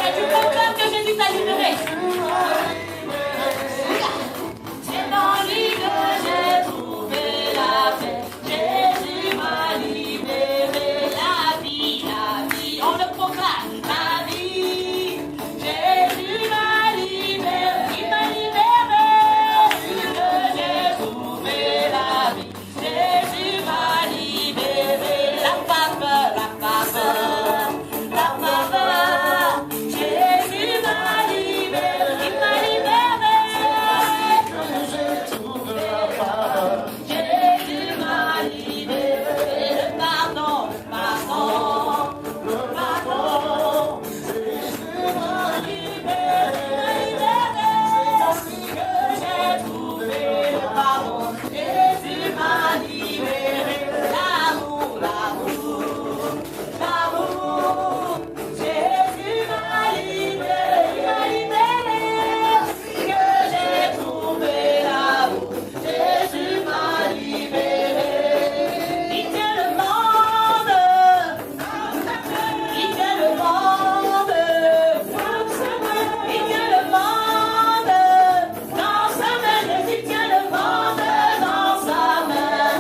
Et tu proclames que Jésus t'a libéré. C'est dans lui que j'ai trouvé la paix. Jésus m'a libéré la vie, la vie. On le proclame, la vie. Jésus m'a libéré, il m'a libéré. Que j'ai trouvé la vie. Jésus m'a libéré. La faveur, la faveur, la faveur. Jésus m'a libéré, il m'a libéré. Jésus m'a libéré. Le pardon, le pardon, le pardon. Jésus m'a libéré, que j'ai trouvé le pardon. Jésus m'a libéré. L'amour, l'amour, l'amour. Jésus m'a libéré, que j'ai trouvé l'amour. Jésus m'a libéré. Il tient le monde, il tient le monde, il tient le monde dans sa main. Jésus tient le monde dans sa main.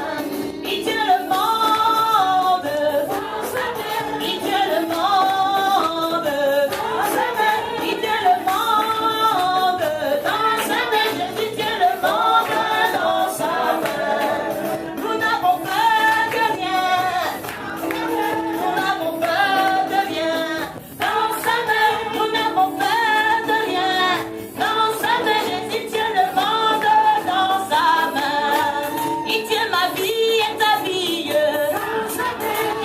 Il tient le monde dans sa main. Il tient le monde dans sa main. Il tient le monde dans sa main. Jésus tient le monde dans sa main. Nous n'avons peur de rien. Nous n'avons peur de rien. Dans sa main, nous n'avons peur de rien. Dans sa main, Jésus tient le monde dans sa main. Il tient ma vie et ta vie.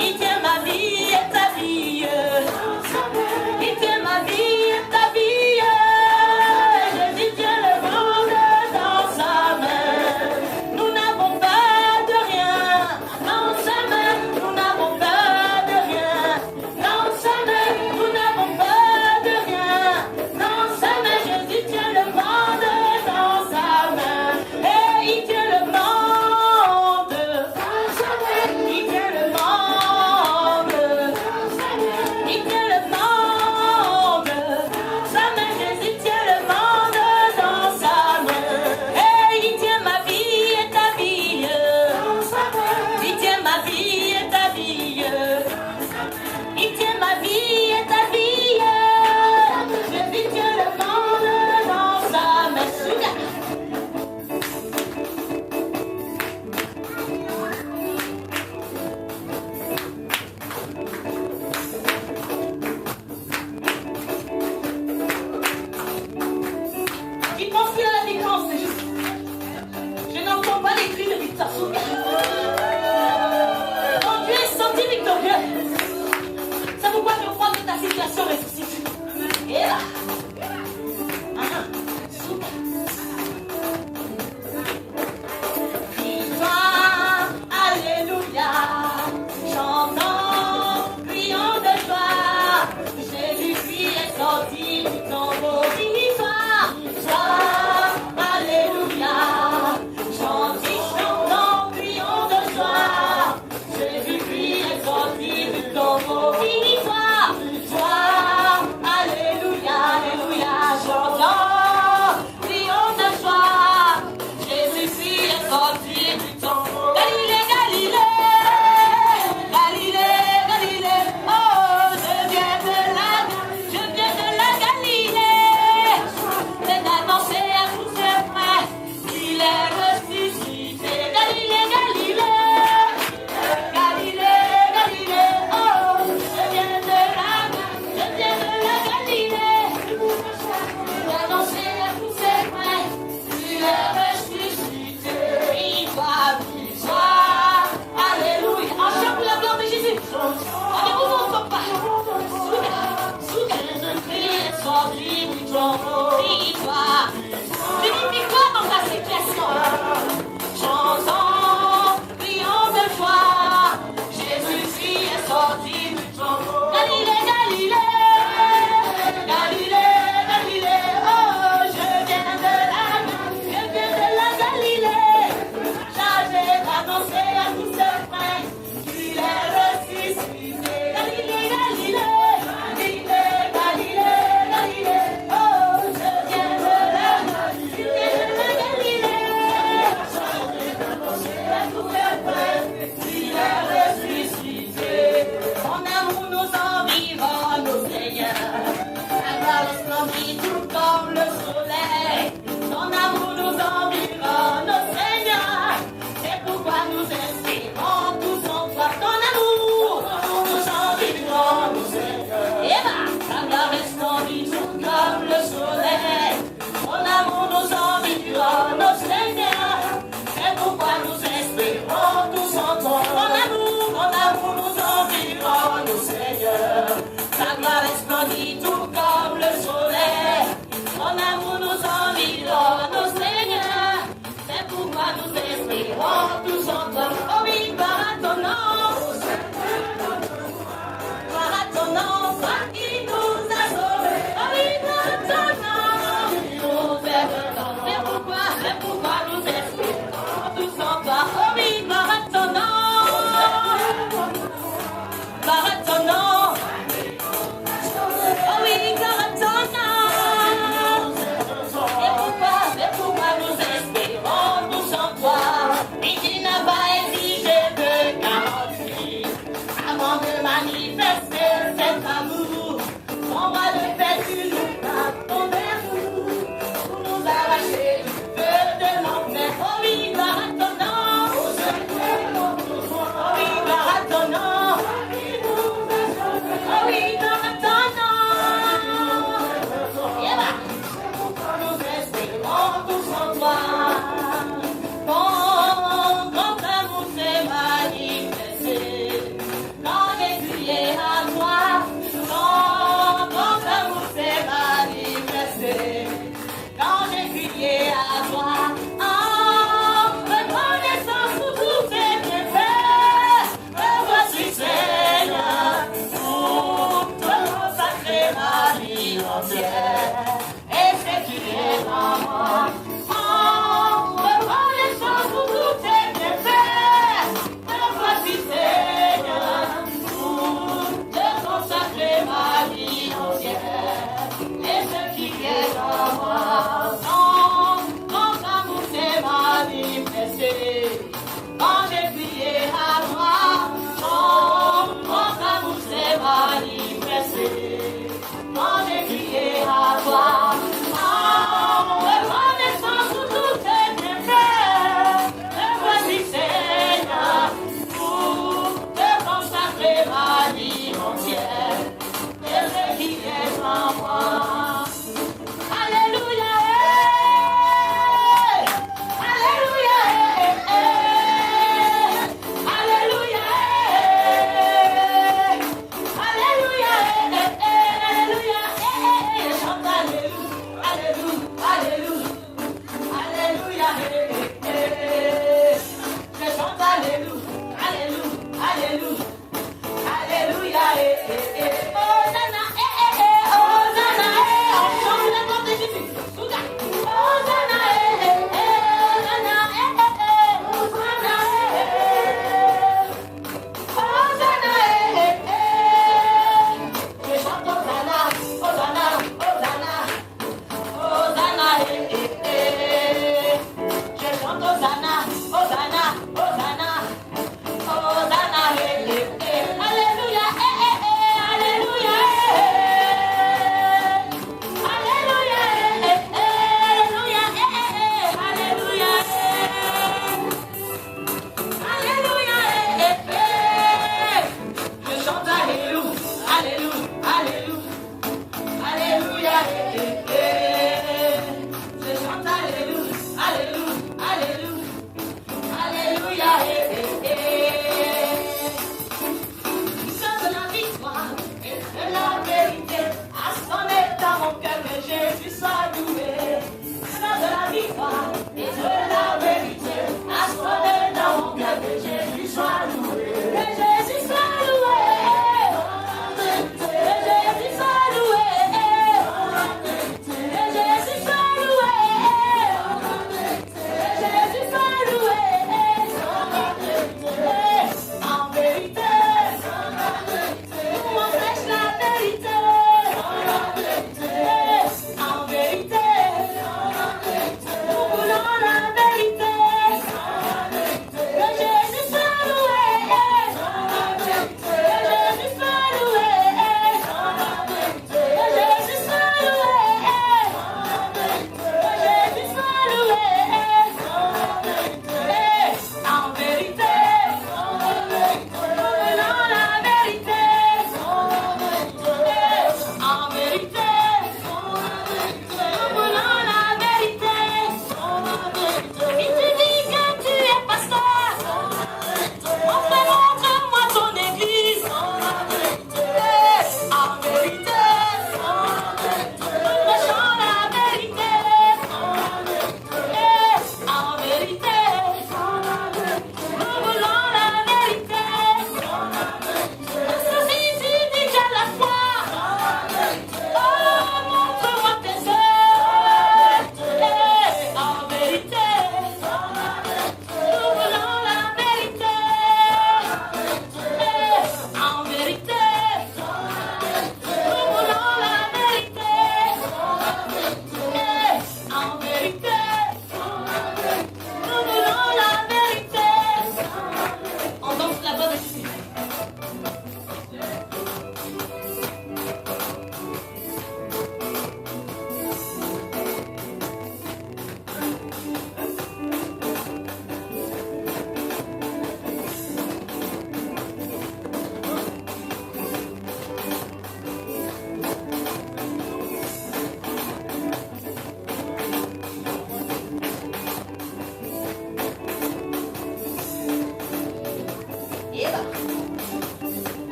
Il tient ma vie et ta vie. Il tient ma vie et ta vie. Jésus tient le monde dans sa main. Nous n'avons peur de rien. Dans sa main, nous n'avons peur de rien. Dans sa main, nous n'avons peur de rien. Dans sa main, Jésus tient le monde dans sa main. Et il tient le monde dans sa main. Il tient le monde dans sa main. Il tient le monde dans sa main. Jésus tient le monde dans sa main. Et il tient ma vie et ta vie dans sa main. Il tient ma vie et ta vie. Il tient ma vie et ta vie. Jésus tient le monde dans sa main. Qui pense qu'il a la délivrance de Jésus? Je n'entends pas les cris de victoire. Quand tu es senti victorieux, c'est pourquoi je crois que ta situation ressuscite. Et là. Victoire, alléluia, chantons, crions de joie. Jésus-Christ est sorti du tombeau. Victoire, victoire, alléluia, chantons, crions de joie. Jésus-Christ est sorti du tombeau. Victoire, victoire, alléluia, alléluia, chantons, crions de joie. Jésus-Christ est sorti du tombeau. Galilée, Galilée, Galilée, Galilée, oh, je viens de la Galilée. C'est d'annoncer à tous ses frères qu'il est ressuscité. Galilée, Galilée, Galilée, Galilée, oh, je viens de la Galilée. D'annoncer à tous ses frères qu'il est ressuscité. Victoire, victoire, alléluia. En chant pour la gloire de Jésus. Allez, ouvre ton pas. Jésus-Christ est sorti du tombeau. Victoire. Tu dis victoire dans ta situation. Chantons, crions de joie. Jésus-Christ est sorti du tombeau. Galilée, Galilée, Galilée, Galilée, oh, je viens de la Galilée. Chargé d'annoncer à tous ses frères qu'il est ressuscité. Galilée, Galilée, Galilée, Galilée. vie entière. Et ce qui est en moi. En reconnaissance pour tous tes bienfaits. Me voici Seigneur, pour te consacrer ma vie entière. Et ce qui est en moi. Ton amour s'est manifesté. Quand j'ai prié à toi, ton amour s'est manifesté. Quand j'ai crié à toi, en reconnaissance pour tous tes bienfaits, me voici Seigneur, pour te consacrer ma vie entière, et ce qui est en moi. Alléluia, Alléluia, Alléluia, Alléluia, Alléluia, chante Alléluia, Alléluia, Alléluia, je chante Alléluia, Alléluia, Alléluia, Alléluia, Hosanna, Hosanna, on chante le nom de Jésus, Hosanna, Hosanna, je chante Hosanna, Hosanna, Hosanna, Hosanna, je chante Hosanna, Hosanna, Hosanna, Hosanna, Alléluia, Alléluia, Alléluia, Alléluia, Alléluia, je chante Alléluia, Alléluia, Alléluia, je chante Alléluia, Alléluia, Chante la victoire et de la vérité, à sonner dans mon cœur que Jésus soit loué. Chante la victoire et de la vérité, à sonner dans mon cœur que Jésus soit loué. Que Jésus soit loué. Que Jésus soit loué. Que Jésus soit loué. Que Jésus soit loué. En vérité, on prêche la vérité. En vérité,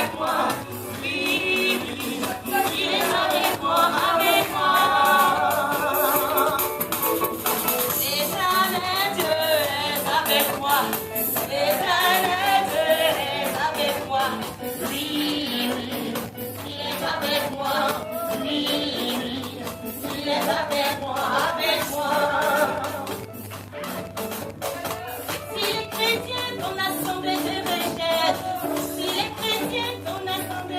avec moi. Oui, il est avec moi, avec moi. L'éternel Dieu est avec moi. L'éternel Dieu est avec moi. Oui, il est avec moi. Oui, il est avec moi, avec moi. Si les chrétiens ton assemblée te rejette, si les chrétiens ton assemblée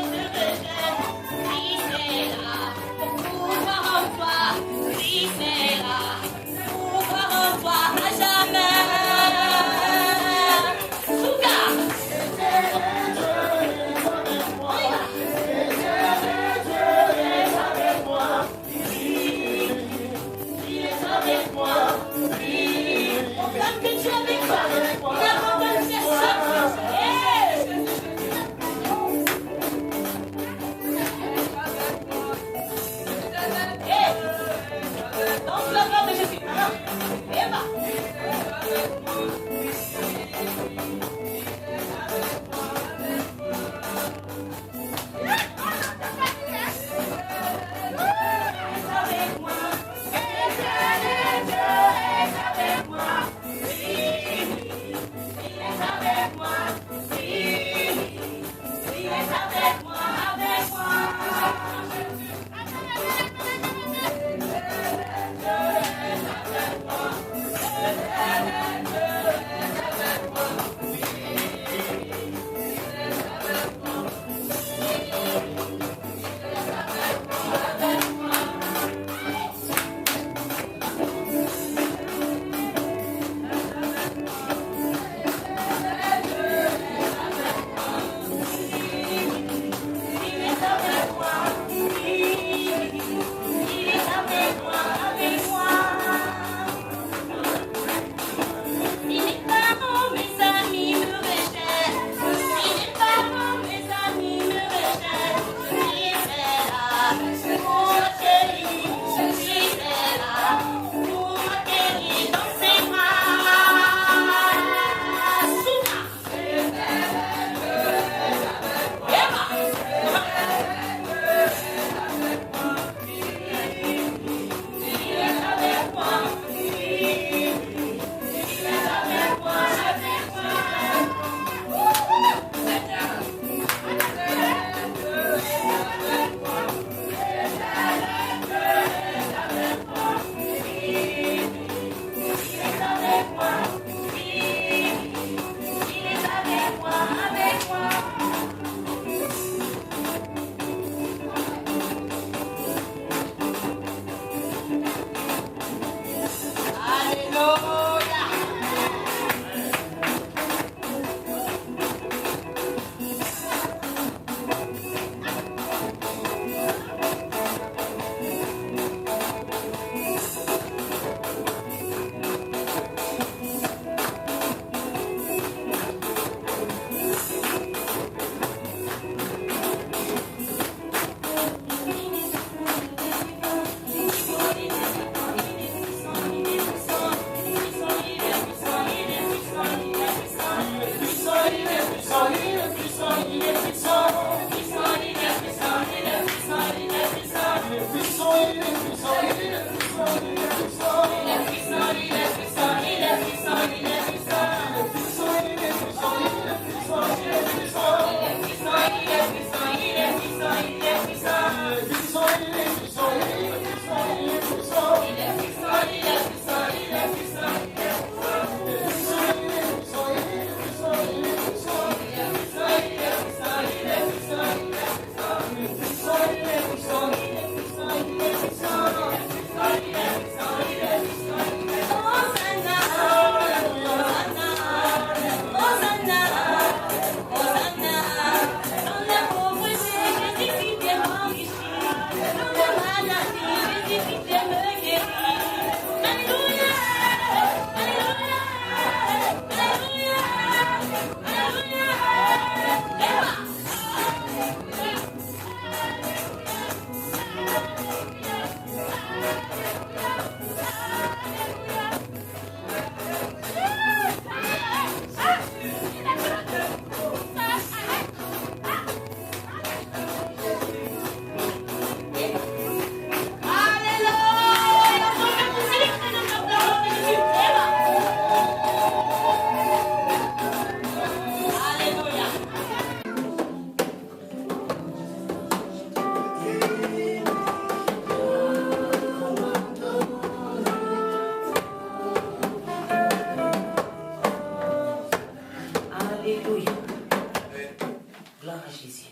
Gloire à Jésus.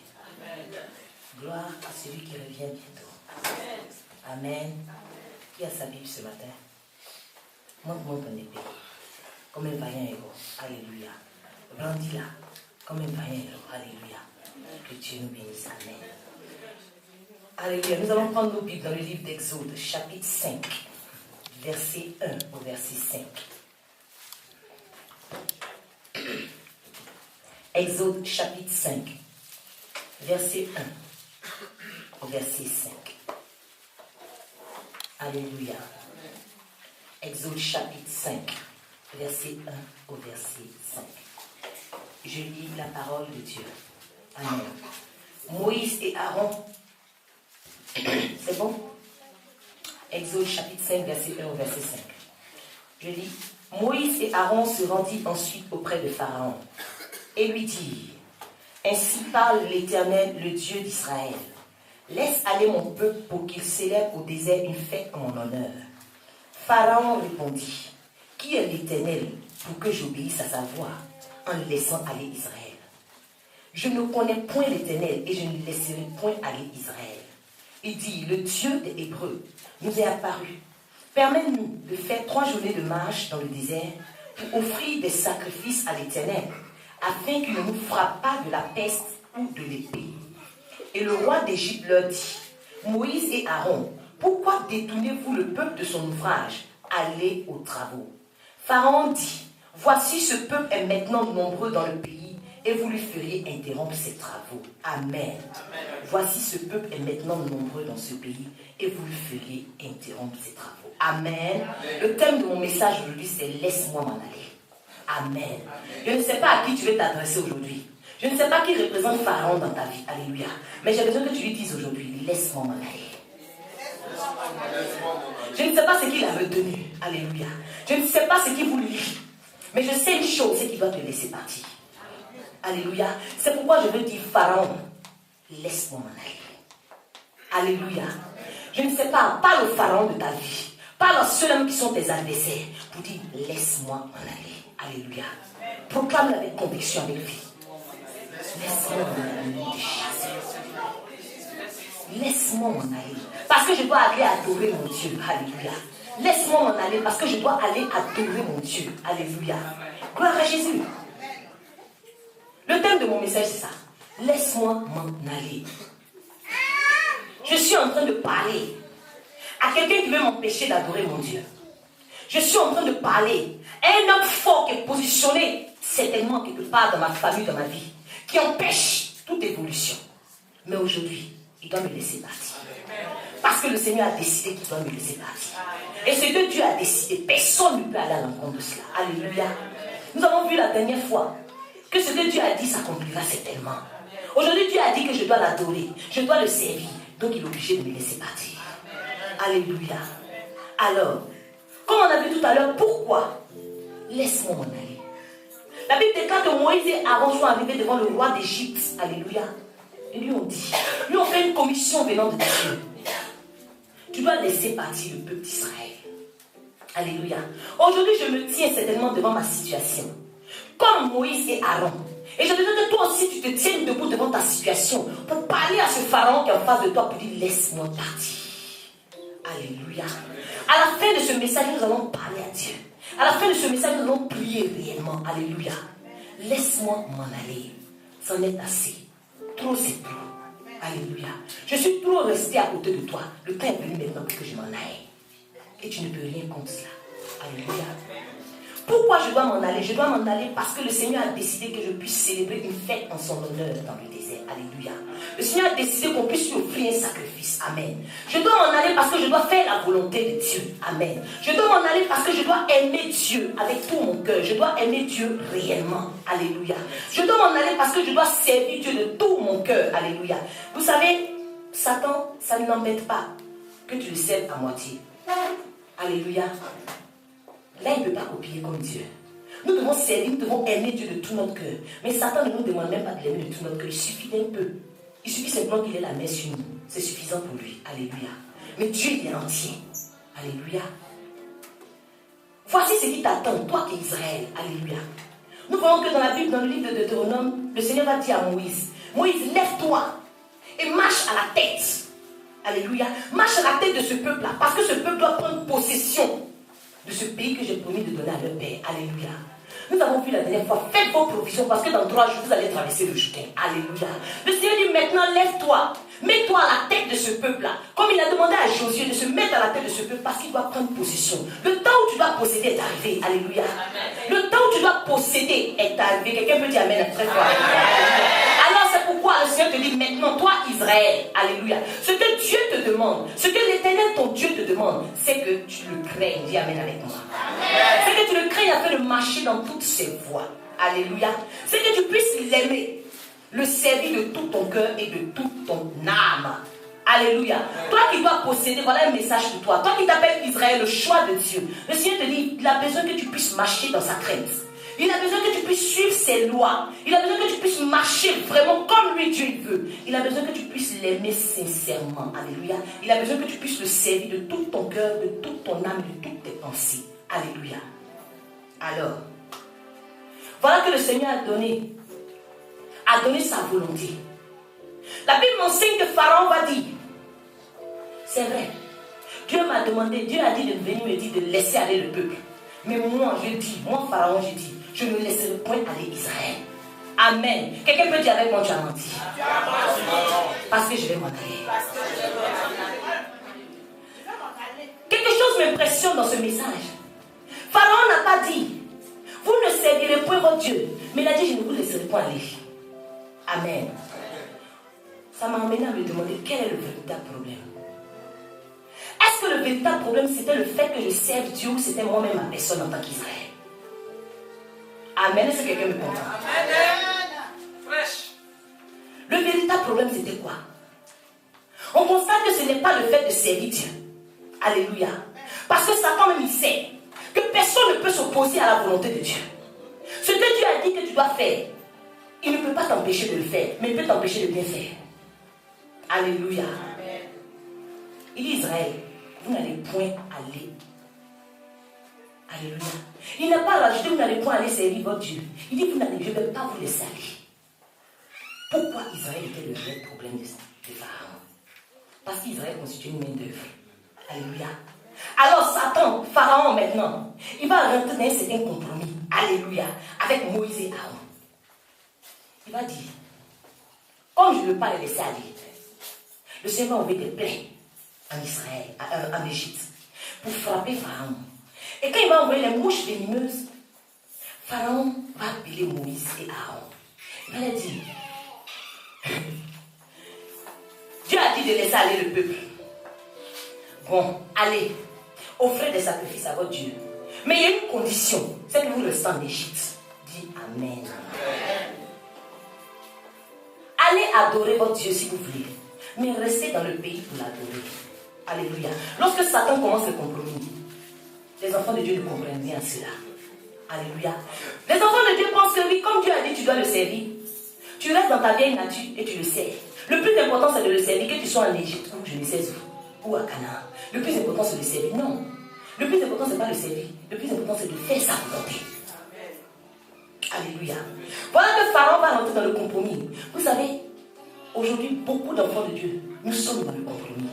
Gloire à celui qui revient bientôt. Amen. Qui a sa Bible ce matin? Montre-moi ton épée. Comme un vaillant héros. Alléluia. Brandis-la. Comme un vaillant héros. Alléluia. Que Dieu nous bénisse. Amen. Alléluia. Nous allons prendre nos Bibles dans le livre d'Exode, chapitre 5, verset 1 au verset 5. Exode, chapitre 5, verset 1 au verset 5. Alléluia. Exode, chapitre 5, verset 1 au verset 5. Je lis la parole de Dieu. Amen. Moïse et Aaron. C'est bon? Exode chapitre 5, verset 1 au verset 5. Je lis. Moïse et Aaron se rendirent ensuite auprès de Pharaon et lui dirent: Ainsi parle l'Éternel, le Dieu d'Israël. Laisse aller mon peuple pour qu'il célèbre au désert une fête en mon honneur. Pharaon répondit: Qui est l'Éternel pour que j'obéisse à sa voix en laissant aller Israël? Je ne connais point l'Éternel et je ne laisserai point aller Israël. Il dit: Le Dieu des Hébreux nous est apparu. Permets-nous de faire 3 journées de marche dans le désert pour offrir des sacrifices à l'Éternel, afin qu'il ne nous frappe pas de la peste ou de l'épée. Et le roi d'Égypte leur dit: Moïse et Aaron, pourquoi détournez-vous le peuple de son ouvrage? Allez aux travaux. Pharaon dit: Voici, ce peuple est maintenant nombreux dans le pays, et vous lui feriez interrompre ses travaux. Amen. Voici, ce peuple est maintenant nombreux dans ce pays, et vous lui feriez interrompre ses travaux. Amen. Le thème de mon message aujourd'hui, c'est laisse-moi m'en aller. Amen. Je ne sais pas à qui tu veux t'adresser aujourd'hui. Je ne sais pas qui représente Pharaon dans ta vie. Alléluia. Mais j'ai besoin que tu lui dises aujourd'hui: laisse-moi m'en aller. Je ne sais pas ce qu'il a retenu. Alléluia. Je ne sais pas ce qu'il vous lit. Mais je sais une chose, c'est qu'il doit te laisser partir. Alléluia. C'est pourquoi je veux dire: Pharaon, laisse-moi m'en aller. Alléluia. Je ne sais pas, parle au Pharaon de ta vie. Parle à ceux-là qui sont tes adversaires pour dire: laisse-moi m'en aller. Alléluia. Proclame avec conviction, avec vie. Laisse-moi m'en aller. Laisse-moi m'en aller. Parce que je dois aller adorer mon Dieu. Alléluia. Laisse-moi m'en aller parce que je dois aller adorer mon Dieu. Alléluia. Gloire à Jésus. Le thème de mon message, c'est ça. Laisse-moi m'en aller. Je suis en train de parler à quelqu'un qui veut m'empêcher d'adorer mon Dieu. Je suis en train de parler à un homme fort qui est positionné certainement quelque part dans ma famille, dans ma vie, qui empêche toute évolution. Mais aujourd'hui, il doit me laisser partir. Parce que le Seigneur a décidé qu'il doit me laisser partir. Et ce que Dieu a décidé, personne ne peut aller à l'encontre de cela. Alléluia. Nous avons vu la dernière fois que ce que Dieu a dit s'accomplira certainement. Aujourd'hui, Dieu a dit que je dois l'adorer, je dois le servir. Donc il est obligé de me laisser partir. Alléluia. Alors, comme on a vu tout à l'heure, pourquoi? Laisse-moi m'en aller. La Bible déclare que Moïse et Aaron sont arrivés devant le roi d'Égypte. Alléluia. Et lui ont dit, lui ont fait une commission venant de Dieu. Tu dois laisser partir le peuple d'Israël. Alléluia. Aujourd'hui, je me tiens certainement devant ma situation. Comme Moïse et Aaron. Et je veux que toi aussi, tu te tiennes debout devant ta situation pour parler à ce pharaon qui est en face de toi pour dire: laisse-moi partir. Alléluia. À la fin de ce message, nous allons parler à Dieu. À la fin de ce message, nous allons prier réellement. Alléluia. Laisse-moi m'en aller. C'en est assez. Trop, c'est trop. Alléluia. Je suis trop resté à côté de toi. Le temps est venu maintenant pour que je m'en aille. Et tu ne peux rien contre cela. Alléluia. Pourquoi je dois m'en aller? Je dois m'en aller parce que le Seigneur a décidé que je puisse célébrer une fête en son honneur dans le désert. Alléluia. Le Seigneur a décidé qu'on puisse lui offrir un sacrifice. Amen. Je dois m'en aller parce que je dois faire la volonté de Dieu. Amen. Je dois m'en aller parce que je dois aimer Dieu avec tout mon cœur. Je dois aimer Dieu réellement. Alléluia. Je dois m'en aller parce que je dois servir Dieu de tout mon cœur. Alléluia. Vous savez, Satan, ça ne l'embête pas que tu le serves à moitié. Alléluia. Là, il ne peut pas copier comme Dieu. Nous devons servir, nous devons aimer Dieu de tout notre cœur. Mais Satan ne nous demande même pas de l'aimer de tout notre cœur. Il suffit d'un peu. Il suffit simplement qu'il ait la main sur nous. C'est suffisant pour lui. Alléluia. Mais Dieu, il est entier. Alléluia. Voici ce qui t'attend, toi qui es Israël. Alléluia. Nous voyons que dans la Bible, dans le livre de Deutéronome, le Seigneur va dire à Moïse Moïse, lève-toi et marche à la tête. Alléluia. Marche à la tête de ce peuple-là. Parce que ce peuple doit prendre possession de ce pays que j'ai promis de donner à leur père. Alléluia. Nous avons vu la dernière fois, faites vos provisions parce que dans 3 jours, vous allez traverser le Jourdain. Alléluia. Le Seigneur dit maintenant, lève-toi. Mets-toi à la tête de ce peuple-là. Comme il a demandé à Josué de se mettre à la tête de ce peuple parce qu'il doit prendre possession. Le temps où tu dois posséder est arrivé. Alléluia. Le temps où tu dois posséder est arrivé. Quelqu'un peut dire Amen très fort. Alors c'est pourquoi le Seigneur te dit maintenant, toi Israël, alléluia. Ce que Dieu te demande, ce que l'Éternel ton Dieu te demande, c'est que tu le craignes. Dis Amen avec moi. C'est que tu le craignes afin de marcher dans toutes ses voies. Alléluia. C'est que tu puisses l'aimer, le servir de tout ton cœur et de toute ton âme. Alléluia. Toi qui dois posséder, voilà un message pour toi. Toi qui t'appelles Israël, le choix de Dieu. Le Seigneur te dit, il a besoin que tu puisses marcher dans sa crainte. Il a besoin que tu puisses suivre ses lois. Il a besoin que tu puisses marcher vraiment comme lui Dieu veut. Il a besoin que tu puisses l'aimer sincèrement. Alléluia. Il a besoin que tu puisses le servir de tout ton cœur, de toute ton âme, de toutes tes pensées. Alléluia. Alors, voilà que le Seigneur a donné sa volonté. La Bible m'enseigne que Pharaon va dire, c'est vrai, Dieu m'a demandé, Dieu a dit de venir me dire de laisser aller le peuple. Mais moi, je dis, moi Pharaon, je dis, je ne laisserai point aller Israël. Amen. Quelqu'un peut dire avec moi, tu as menti. Parce que je vais m'en aller. Quelque chose m'impressionne dans ce message. Pharaon n'a pas dit, vous ne servirez point votre Dieu. Mais il a dit, je ne vous laisserai point aller. Amen. Ça m'a amené à me demander quel est le véritable problème. Est-ce que le véritable problème c'était le fait que je serve Dieu ou c'était moi-même ma personne en tant qu'Israël? Amen. Est-ce que quelqu'un me comprend? Amen. Le véritable problème c'était quoi? On constate que ce n'est pas le fait de servir Dieu. Alléluia. Parce que Satan même il sait que personne ne peut s'opposer à la volonté de Dieu. Ce que Dieu a dit que tu dois faire, il ne peut pas t'empêcher de le faire, mais il peut t'empêcher de bien faire. Alléluia. Amen. Il dit Israël, vous n'allez point aller. Alléluia. Il n'a pas rajouté, vous n'allez point aller servir votre Dieu. Il dit, je ne vais pas vous laisser aller. Pourquoi Israël était le vrai problème de Pharaon? Parce qu'Israël constitue une main d'œuvre. Alléluia. Alors Satan, Pharaon maintenant, il va rentrer dans un certain compromis. Alléluia. Avec Moïse et Aaron. Il va dire, comme je ne veux pas les laisser aller, le Seigneur va envoyer des plaies en Israël, en Égypte, pour frapper Pharaon. Et quand il va envoyer les mouches venimeuses, Pharaon va appeler Moïse et Aaron. Il va leur dire, Dieu a dit de laisser aller le peuple. Bon, allez, offrez des sacrifices à votre Dieu. Mais il y a une condition, c'est que vous restez en Égypte. Dis Amen. Allez adorer votre Dieu si vous voulez, mais restez dans le pays pour l'adorer. Alléluia. Lorsque Satan commence le compromis, les enfants de Dieu ne comprennent bien cela. Alléluia. Les enfants de Dieu pensent que oui, comme Dieu a dit, tu dois le servir. Tu restes dans ta vieille nature et tu le sers. Le plus important, c'est de le servir, que tu sois en Égypte ou je ne sais où, ou à Canaan. Le plus important, c'est de le servir. Non. Le plus important, ce n'est pas le servir. Le plus important, c'est de faire sa volonté. Alléluia. Voilà que Pharaon va rentrer dans le compromis. Vous savez, aujourd'hui, beaucoup d'enfants de Dieu, nous sommes dans le compromis.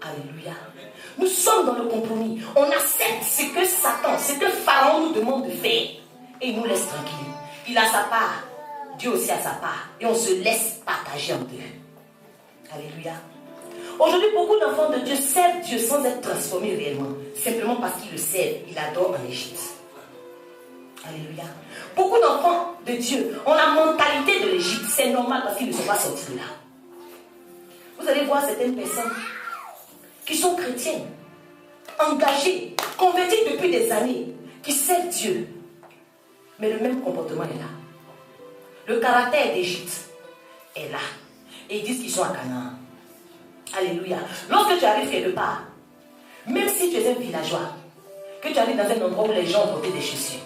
Alléluia. Nous sommes dans le compromis. On accepte ce que Satan, ce que Pharaon nous demande de faire. Et il nous laisse tranquilles. Il a sa part. Dieu aussi a sa part. Et on se laisse partager en deux. Alléluia. Aujourd'hui, beaucoup d'enfants de Dieu servent Dieu sans être transformés réellement. Simplement parce qu'ils le servent. Ils l'adorent en Égypte. Alléluia. Beaucoup d'enfants de Dieu ont la mentalité de l'Égypte. C'est normal parce qu'ils ne sont pas sortis de là. Vous allez voir certaines personnes qui sont chrétiennes, engagées, converties depuis des années, qui servent Dieu. Mais le même comportement est là. Le caractère d'Égypte est là. Et ils disent qu'ils sont à Canaan. Alléluia. Lorsque tu arrives quelque part, même si tu es un villageois, que tu arrives dans un endroit où les gens ont porté des chaussures,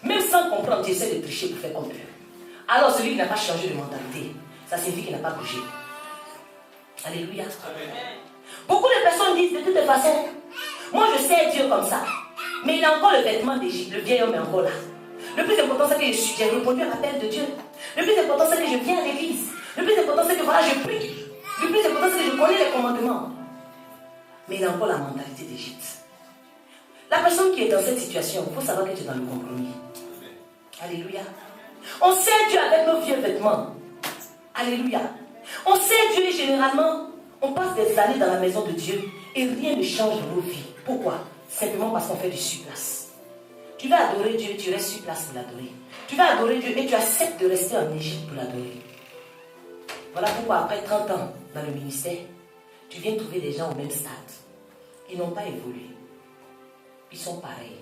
même sans comprendre, tu essaies de tricher pour faire comme eux. Alors celui qui n'a pas changé de mentalité, ça signifie qu'il n'a pas bougé. Alléluia. Amen. Beaucoup de personnes disent de toute façon, moi je sers Dieu comme ça. Mais il a encore le vêtement d'Égypte, le vieil homme est encore là. Le plus important c'est que j'ai répondu à l'appel de Dieu. Le plus important, c'est que je viens à l'église. Le plus important, c'est que voilà, je prie. Le plus important, c'est que je connais les commandements. Mais il a encore la mentalité d'Égypte. La personne qui est dans cette situation, il faut savoir que tu es dans le compromis. Alléluia. On sert Dieu avec nos vieux vêtements. Alléluia. On sert Dieu et généralement, on passe des années dans la maison de Dieu et rien ne change dans nos vies. Pourquoi? Simplement parce qu'on fait du surplace. Tu vas adorer Dieu, tu restes sur place pour l'adorer. Tu vas adorer Dieu et tu acceptes de rester en Égypte pour l'adorer. Voilà pourquoi après 30 ans dans le ministère, tu viens trouver des gens au même stade. Ils n'ont pas évolué. Ils sont pareils.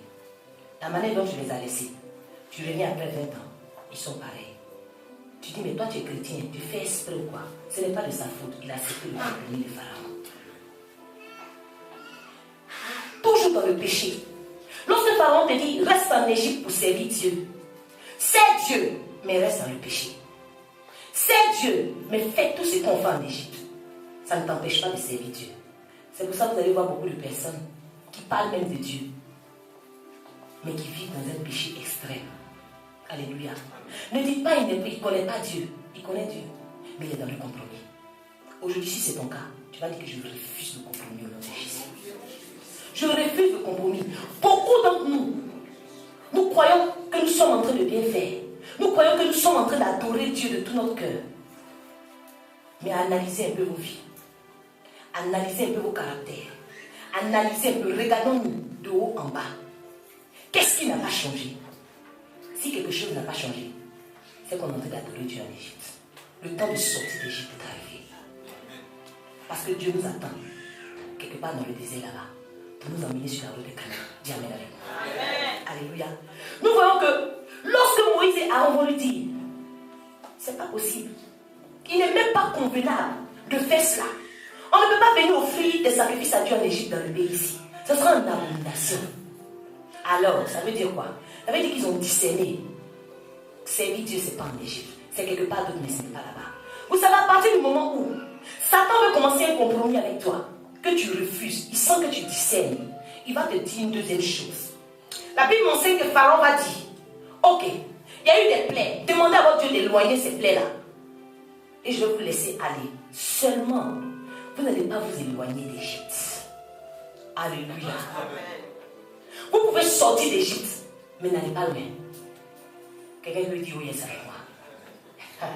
La manière dont tu les as laissés, tu reviens après 20 ans, ils sont pareils. Tu dis, mais toi tu es chrétien, tu fais exprès ou quoi? Ce n'est pas de sa faute, il a accepté le compromis de Pharaon. Toujours dans le péché. Lorsque Pharaon te dit, reste en Égypte pour servir Dieu, sers Dieu, mais reste dans le péché. Sers Dieu, mais fais tout ce qu'on fait en Égypte. Ça ne t'empêche pas de servir Dieu. C'est pour ça que vous allez voir beaucoup de personnes qui parlent même de Dieu, mais qui vivent dans un péché extrême. Alléluia. Ne dites pas, il ne connaît pas Dieu. Il connaît Dieu, mais il est dans le compromis. Aujourd'hui, si c'est ton cas, tu vas dire que je refuse le compromis au nom de Jésus. Je refuse le compromis. Beaucoup d'entre nous, nous croyons que nous sommes en train de bien faire. Nous croyons que nous sommes en train d'adorer Dieu de tout notre cœur. Mais analysez un peu vos vies. Analysez un peu vos caractères. Analysez un peu. Regardons-nous de haut en bas. Qu'est-ce qui n'a pas changé? Si quelque chose n'a pas changé, c'est qu'on est en train d'adorer Dieu en Égypte. Le temps de sortir d'Égypte est arrivé. Parce que Dieu nous attend, quelque part dans le désert là-bas, pour nous emmener sur la route de Canaan. Dis Amen avec moi. Alléluia. Nous voyons que lorsque Moïse et Aaron vont lui dire, c'est pas possible. Il n'est même pas convenable de faire cela. On ne peut pas venir offrir des sacrifices à Dieu en Égypte, dans le pays ici. Ce sera une abomination. Alors, ça veut dire quoi? Ça veut dire qu'ils ont discerné. Servir Dieu, ce n'est pas en Égypte. C'est quelque part d'autre, mais ce n'est pas là-bas. Vous savez, à partir du moment où Satan veut commencer un compromis avec toi, que tu refuses, il sent que tu discernes, il va te dire une deuxième chose. La Bible m'enseigne que Pharaon va dire, ok, il y a eu des plaies, demandez à votre Dieu d'éloigner ces plaies-là. Et je vais vous laisser aller. Seulement, vous n'allez pas vous éloigner d'Égypte. Alléluia. Vous pouvez sortir d'Égypte, mais n'allez pas loin. Quelqu'un lui dit, oui, c'est avec moi.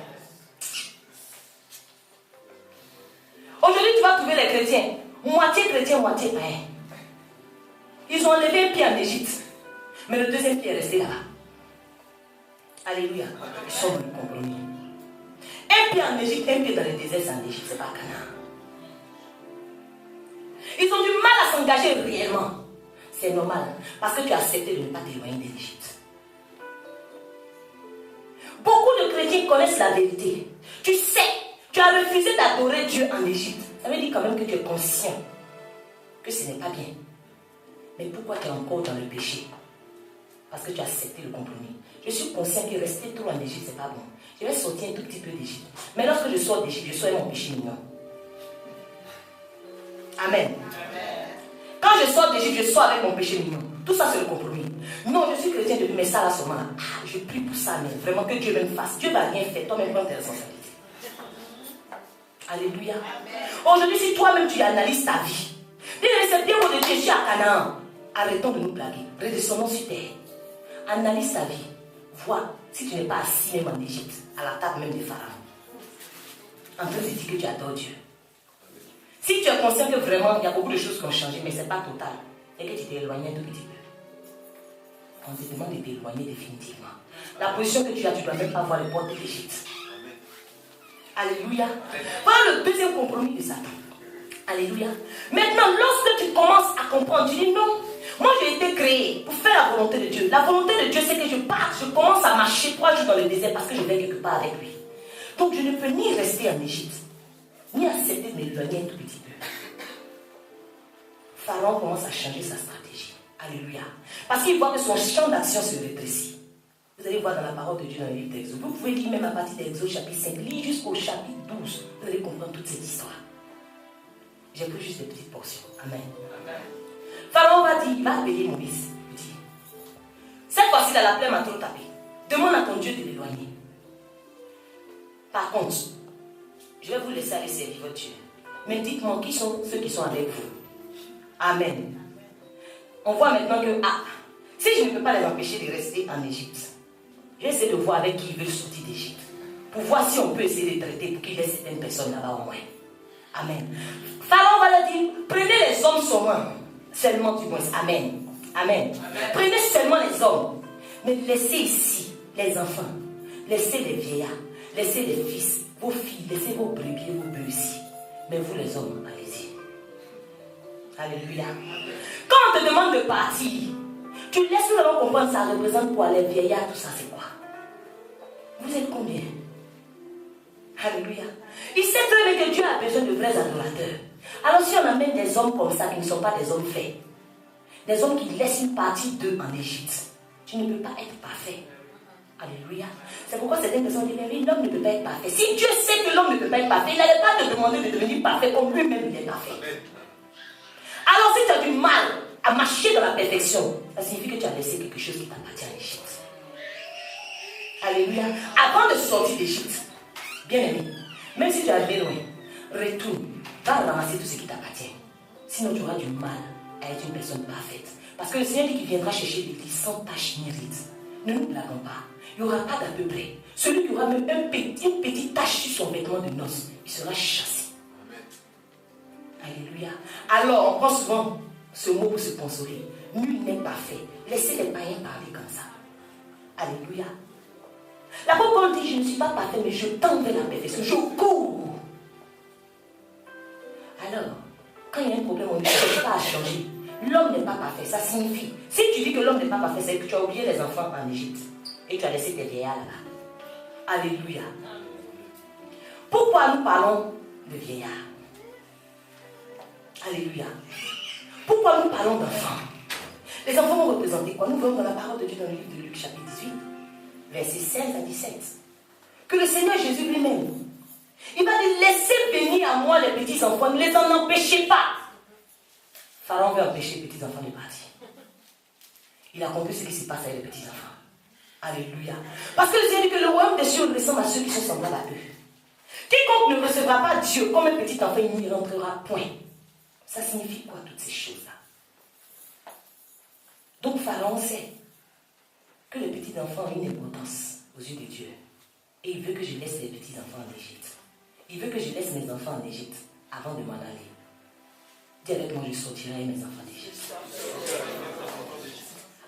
Aujourd'hui, tu vas trouver les chrétiens, moitié païens. Ils ont enlevé un pied en Égypte, mais le deuxième pied est resté là-bas. Alléluia. Ils sont dans le compromis. Un pied en Égypte, un pied dans le désert, c'est en Égypte, c'est pas Canaan. Ils ont du mal à s'engager réellement. C'est normal, parce que tu as accepté de ne pas t'éloigner de l'Égypte. Beaucoup de chrétiens connaissent la vérité. Tu sais, tu as refusé d'adorer Dieu en Égypte. Ça veut dire quand même que tu es conscient que ce n'est pas bien. Mais pourquoi tu es encore dans le péché? Parce que tu as accepté le compromis. Je suis conscient que rester trop en Égypte, c'est pas bon. Je vais sortir un tout petit peu d'Égypte. Mais lorsque je sors d'Égypte, je sors mon péché mignon. Amen. Quand je sors d'Égypte, je sors avec mon péché mignon. Tout ça, c'est le compromis. Non, je suis chrétien depuis, mais ça, là, seulement là. Je prie pour ça, mais vraiment que Dieu me fasse. Dieu va rien faire. Toi-même, prends tes responsabilités. Alléluia. Aujourd'hui, si toi-même, tu analyses ta vie, dis, c'est bien mon Dieu, je suis à Canaan. Arrêtons de nous blaguer. Redescendons sur terre. Analyse ta vie. Vois si tu n'es pas assis même en Égypte, à la table même des pharaons, en train de dire que tu adores Dieu. Si tu es conscient que vraiment il y a beaucoup de choses qui ont changé, mais ce n'est pas total, et que tu t'es éloigné un tout petit peu, on te demande de t'éloigner définitivement. La position que tu as, tu ne dois même pas voir les portes de l'Égypte. Alléluia. Voilà le deuxième compromis de Satan. Alléluia. Maintenant, lorsque tu commences à comprendre, tu dis non. Moi, j'ai été créé pour faire la volonté de Dieu. La volonté de Dieu, c'est que je parte, je commence à marcher 3 jours dans le désert parce que je vais quelque part avec lui. Donc, je ne peux ni rester en Égypte, ni accepter de m'éloigner un tout petit peu. Pharaon commence à changer sa stratégie. Alléluia. Parce qu'il voit que son champ d'action se rétrécit. Vous allez voir dans la parole de Dieu dans le livre d'Exode. Vous pouvez lire même à partir d'Exode chapitre 5, lire jusqu'au chapitre 12. Vous allez comprendre toute cette histoire. J'ai pris juste des petites portions. Amen. Amen. Pharaon va dire, il va appeler Moïse. Il dit, cette fois-ci, la plaie m'a trop tapé. Demande à ton Dieu de l'éloigner. Par contre, je vais vous laisser aller servir votre Dieu. Mais dites-moi qui sont ceux qui sont avec vous. Amen. On voit maintenant que, si je ne peux pas les empêcher de rester en Égypte, je vais essayer de voir avec qui ils veulent sortir d'Égypte. Pour voir si on peut essayer de les traiter pour qu'il y ait certaines personnes là-bas au moins. Amen. Pharaon va leur dire, prenez les hommes seulement du moins. Amen. Amen. Prenez seulement les hommes. Mais laissez ici les enfants. Laissez les vieillards. Laissez les fils, vos filles. Laissez vos brebis et vos bœufs ici. Mais vous les hommes, allez-y. Alléluia. Quand on te demande de partir, tu laisses nous allons comprendre ça représente quoi, les vieillards, tout ça, c'est quoi? Vous êtes combien? Alléluia. Il sait très bien que Dieu a besoin de vrais adorateurs. Alors si on amène des hommes comme ça qui ne sont pas des hommes faits, des hommes qui laissent une partie d'eux en Égypte, tu ne peux pas être parfait. Alléluia. C'est pourquoi certaines personnes disent, mais oui, l'homme ne peut pas être parfait. Si Dieu sait que l'homme ne peut pas être parfait, il n'allait pas te demander de devenir parfait comme lui-même il est parfait. Alors si tu as du mal à marcher dans la perfection, ça signifie que tu as laissé quelque chose qui t'appartient en Égypte. Alléluia. Avant de sortir d'Égypte, bien aimé, même si tu as bien loin, retourne, va ramasser tout ce qui t'appartient. Sinon tu auras du mal à être une personne parfaite. Parce que le Seigneur dit qu'il viendra chercher l'Église sans tache ni ride. Ne nous blaguons pas. Il n'y aura pas d'à peu près. Celui qui aura même une petite tache sur son vêtement de noces, il sera chassé. Alléluia. Alors, on prend souvent ce mot pour se consoler. Nul n'est parfait. Laissez les païens parler comme ça. Alléluia. L'apôtre Paul dit, je ne suis pas parfait, mais je tends vers la perfection. Je cours. Alors, quand il y a un problème, on ne cherche pas à changer. L'homme n'est pas parfait. Ça signifie, si tu dis que l'homme n'est pas parfait, c'est que tu as oublié les enfants en Égypte. Et tu as laissé tes vieillards là-bas. Alléluia. Pourquoi nous parlons de vieillards? Alléluia. Pourquoi nous parlons d'enfants? Les enfants vont représenter quoi? Nous voyons dans la parole de Dieu dans le livre de Luc chapitre 18, versets 16 à 17. Que le Seigneur Jésus lui-même, il va dire, laissez venir à moi les petits enfants, ne les en empêchez pas. Pharaon veut empêcher les petits enfants de partir. Il a compris ce qui se passe avec les petits enfants. Alléluia. Parce que le Seigneur dit que le royaume des cieux ressemble à ceux qui sont semblables à eux. Quiconque ne recevra pas Dieu comme un petit enfant, il n'y rentrera point. Ça signifie quoi toutes ces choses-là? Donc Pharaon sait que les petits enfants ont une importance aux yeux de Dieu. Et il veut que je laisse les petits enfants en Égypte. Il veut que je laisse mes enfants en Égypte avant de m'en aller. Dis avec moi, je sortirai mes enfants d'Égypte.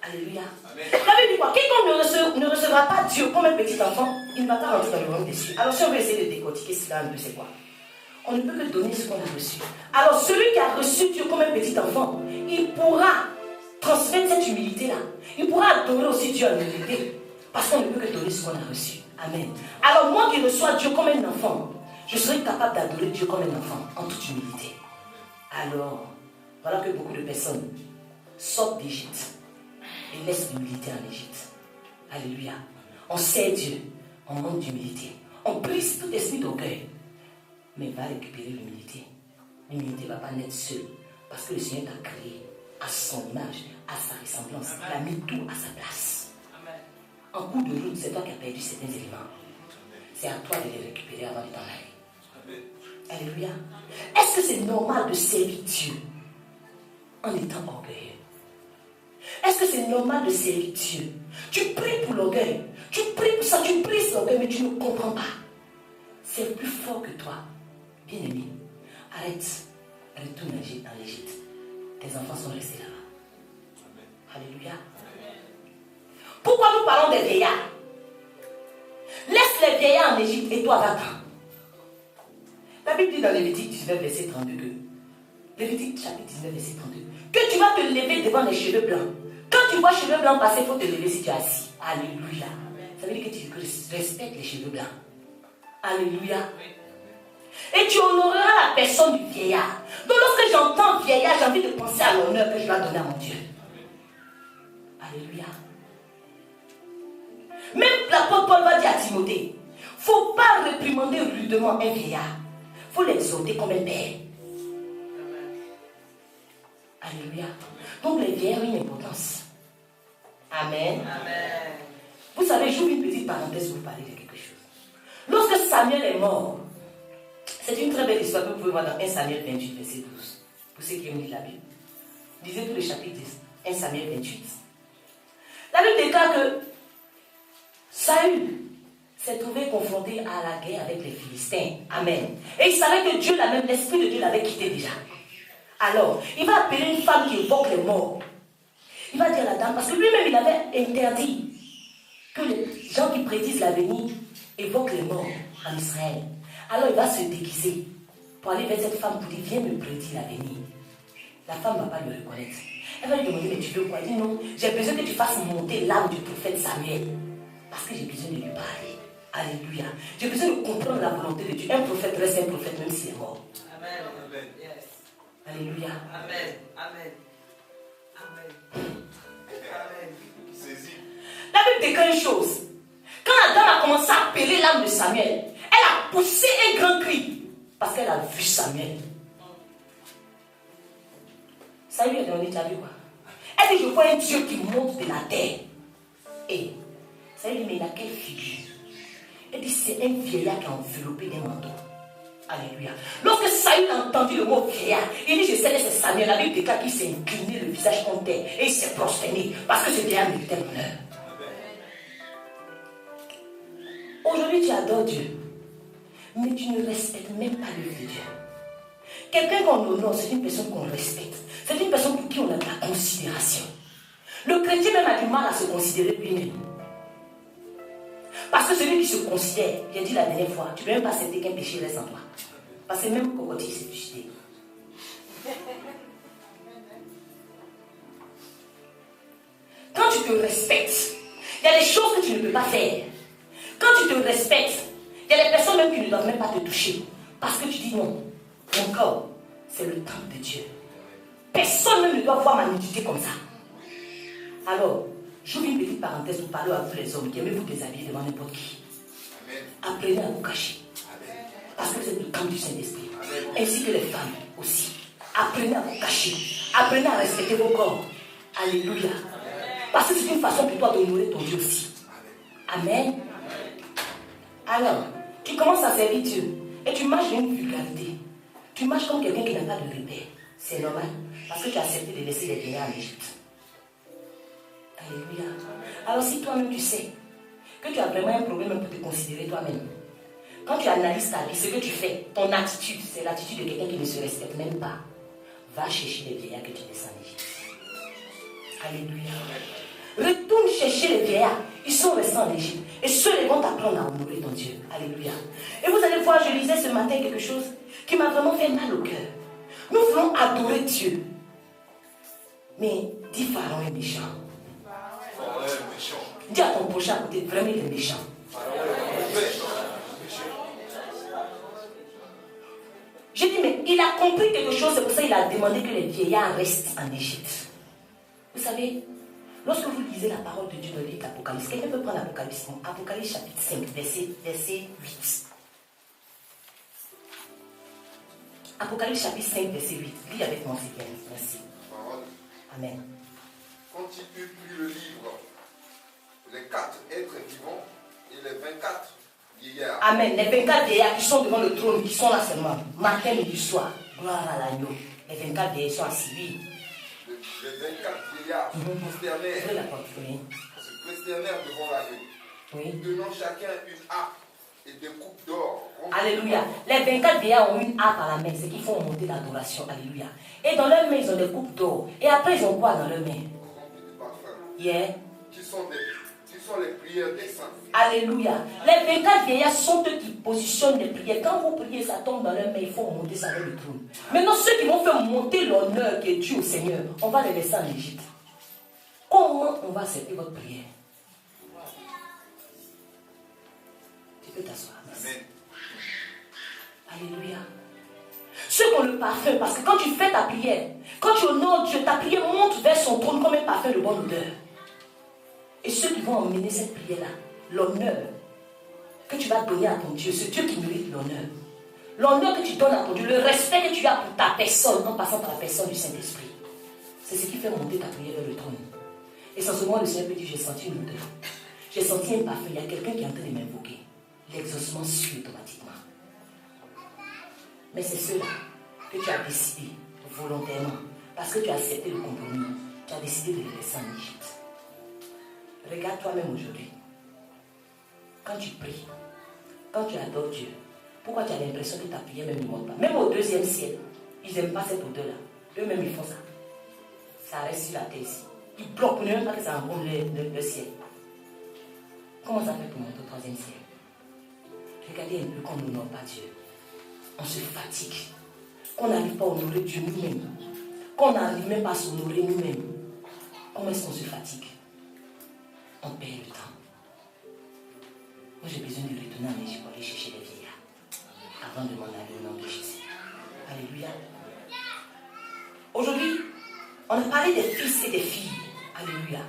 Alléluia. La Bible dit quoi? Quiconque ne recevra pas Dieu comme un petit enfant, il ne va pas rentrer dans le royaume des cieux. Alors si on veut essayer de décortiquer cela un peu, c'est quoi? On ne peut que donner ce qu'on a reçu. Alors celui qui a reçu Dieu comme un petit enfant, il pourra transmettre cette humilité-là. Il pourra adorer aussi Dieu en humilité. Parce qu'on ne peut que donner ce qu'on a reçu. Amen. Alors moi qui reçois Dieu comme un enfant, je serai capable d'adorer Dieu comme un enfant, en toute humilité. Alors, voilà que beaucoup de personnes sortent d'Égypte et laissent l'humilité en Égypte. Alléluia. On sait Dieu, on manque d'humilité. On brise tout esprit d'orgueil. Mais va récupérer l'humilité. L'humilité ne va pas naître seule. Parce que le Seigneur t'a créé à son image, à sa ressemblance. Il a mis tout à sa place. Amen. En coup de route, c'est toi qui as perdu certains éléments. C'est à toi de les récupérer avant de t'en aller. Alléluia. Est-ce que c'est normal de servir Dieu en étant orgueilleux? Est-ce que c'est normal de servir Dieu? Tu pries pour l'orgueil. Tu pries pour ça, tu brises l'orgueil, mais tu ne comprends pas. C'est plus fort que toi. Bien-aimé, arrête. Retourne en Égypte. Tes enfants sont restés là-bas. Alléluia. Pourquoi nous parlons des vieillards? Laisse les vieillards en Égypte et toi va-t'en. La Bible dit dans Lévitique 19, verset 32 que, Lévitique chapitre 19, verset 32, que tu vas te lever devant les cheveux blancs. Quand tu vois cheveux blancs passer, il faut te lever si tu es assis. Alléluia. Ça veut dire que tu respectes les cheveux blancs. Alléluia. Et tu honoreras la personne du vieillard. Donc lorsque j'entends vieillard, j'ai envie de penser à l'honneur que je dois donner à mon Dieu. Alléluia. Même l'apôtre Paul va dire à Timothée, il ne faut pas réprimander rudement un vieillard. Il faut l'exhorter comme un père. Alléluia. Donc les vieillards ont une importance. Amen. Amen. Vous savez, j'ouvre une petite parenthèse pour vous parler de quelque chose. Lorsque Samuel est mort, c'est une très belle histoire que vous pouvez voir dans 1 Samuel 28, verset 12. Pour ceux qui aiment lire la Bible. Lisez tous les chapitres 1 Samuel 28. La Bible déclare que Saül s'est trouvé confronté à la guerre avec les Philistins. Amen. Et il savait que Dieu, l'Esprit de Dieu l'avait quitté déjà. Alors, il va appeler une femme qui évoque les morts. Il va dire à la dame, parce que lui-même, il avait interdit que les gens qui prédisent l'avenir évoquent les morts en Israël. Alors, il va se déguiser pour aller vers cette femme pour dire, viens me prédire l'avenir. La femme ne va pas le reconnaître. Elle va lui demander, mais tu veux quoi? Il dit, non, j'ai besoin que tu fasses monter l'âme du prophète Samuel. Parce que j'ai besoin de lui parler. Alléluia. J'ai besoin de comprendre la volonté de Dieu. Un prophète reste un prophète même s'il est mort. Amen. Amen. Yes. Alléluia. Amen. Amen. Amen. Amen. La Bible déclare une chose. Quand la dame a commencé à appeler l'âme de Samuel, elle a poussé un grand cri. Parce qu'elle a vu Samuel. Samuel lui a demandé, tu as vu quoi? Elle dit, je vois un Dieu qui monte de la terre. Et Samuel dit, mais il a quelle figure? Elle dit, c'est un vieillard qui a enveloppé des manteaux. Alléluia. Lorsque Saül a entendu le mot vieillard, il dit, je sais que c'est Samuel. La Bible déclare qu'il s'est incliné le visage en terre et il s'est prosterné parce que ce vieillard méritait l'honneur. Aujourd'hui, tu adores Dieu, mais tu ne respectes même pas le de Dieu. Quelqu'un qu'on honore, c'est une personne qu'on respecte. C'est une personne pour qui on a de la considération. Le chrétien même a du mal à se considérer lui-même. Parce que celui qui se considère, j'ai dit la dernière fois, tu ne peux même pas accepter qu'un péché reste en toi. Parce que même cocotier s'est suicidé. Quand tu te respectes, il y a des choses que tu ne peux pas faire. Quand tu te respectes, il y a des personnes même qui ne doivent même pas te toucher. Parce que tu dis non, mon corps, c'est le temple de Dieu. Personne même ne doit voir ma nudité comme ça. Alors, j'ouvre une petite parenthèse pour parler à vous les hommes qui aimez vous déshabiller devant n'importe qui. Apprenez à vous cacher. Parce que vous êtes le camp du Saint-Esprit. Ainsi que les femmes aussi. Apprenez à vous cacher. Apprenez à respecter vos corps. Alléluia. Parce que c'est une façon pour toi d'honorer ton Dieu aussi. Amen. Alors, tu commences à servir Dieu. Et tu marches d'une vulgarité. Tu marches comme quelqu'un qui n'a pas de repère. C'est normal. Parce que tu as accepté de laisser les vieillards en Égypte. Alléluia. Alors si toi-même tu sais que tu as vraiment un problème pour te considérer toi-même, quand tu analyses ta vie, ce que tu fais, ton attitude, c'est l'attitude de quelqu'un qui ne se respecte même pas. Va chercher les vieillards que tu laisses en Égypte. Alléluia. Retourne chercher les vieillards. Ils sont restés en Égypte. Et ceux-là vont t'apprendre à honorer ton Dieu. Alléluia. Et vous allez voir, je lisais ce matin quelque chose qui m'a vraiment fait mal au cœur. Nous voulons adorer Dieu. Mais dis Pharaon est méchant. Dis à ton prochain à côté, vraiment il est méchant. J'ai dit, mais il a compris quelque chose, c'est pour ça qu'il a demandé que les vieillards restent en Égypte. Vous savez, lorsque vous lisez la parole de Dieu dans le livre d'Apocalypse, quelqu'un peut prendre Apocalypse, Apocalypse chapitre 5, verset 8. Apocalypse chapitre 5, verset 8. Lis avec moi, c'est bien. Merci. Amen. Quand il eut pris le livre, les 4 êtres vivants et les 24 vieillards. Amen. Les 24 vieillards qui sont devant le trône, qui sont là seulement, matin, midi, soir. Gloire à l'agneau. Les 24 vieillards sont assis. Les 24 vieillards se prosternèrent devant l'agneau. Oui. Tenant chacun une harpe et des coupes d'or. Alléluia. Les 24 vieillards ont une harpe à la main, c'est qu'ils font monter l'adoration. Alléluia. Et dans leurs mains, ils ont des coupes d'or. Et après, ils ont quoi dans leurs mains? Yeah. Qui sont les prières des saints. Alléluia. Les 24 vieillards sont eux qui positionnent les prières. Quand vous priez, ça tombe dans leurs mains, il faut monter ça vers le trône. Maintenant, ceux qui vont faire monter l'honneur qui est dû au Seigneur, on va les laisser en Égypte. Comment on va accepter votre prière? Tu peux t'asseoir. Amen. Alléluia. Ceux qui ont le parfum, parce que quand tu fais ta prière, quand tu honores Dieu, ta prière monte vers son trône comme un parfum de bonne odeur. Et ceux qui vont emmener cette prière-là, l'honneur que tu vas donner à ton Dieu, ce Dieu qui mérite l'honneur, l'honneur que tu donnes à ton Dieu, le respect que tu as pour ta personne en passant par la personne du Saint-Esprit, c'est ce qui fait monter ta prière vers le trône. Et sans ce moment, le Seigneur peut dire, j'ai senti une odeur, j'ai senti un parfum, il y a quelqu'un qui est en train de m'invoquer. l'exaucement suit automatiquement. Mais c'est cela que tu as décidé volontairement, parce que tu as accepté le compromis, tu as décidé de les laisser en Égypte. Regarde toi-même aujourd'hui. Quand tu pries, quand tu adores Dieu, pourquoi tu as l'impression que ta prière même ne monte pas? Même au 2e ciel, ils n'aiment pas cette odeur-là. Eux-mêmes, ils font ça. Ça reste sur la terre ici. Ils bloquent même pas que ça embaume le ciel. Comment ça fait pour monter au 3e ciel? Regardez un peu qu'on n'honore pas Dieu. On se fatigue. Qu'on n'arrive pas à honorer Dieu nous-mêmes. Qu'on n'arrive même pas à s'honorer nous-mêmes. Comment est-ce qu'on se fatigue? On perd le temps. Moi, j'ai besoin de retourner en Égypte pour aller chercher les vieillards. Avant de m'en aller au nom de Jésus. Alléluia. Aujourd'hui, on a parlé des fils et des filles. Alléluia.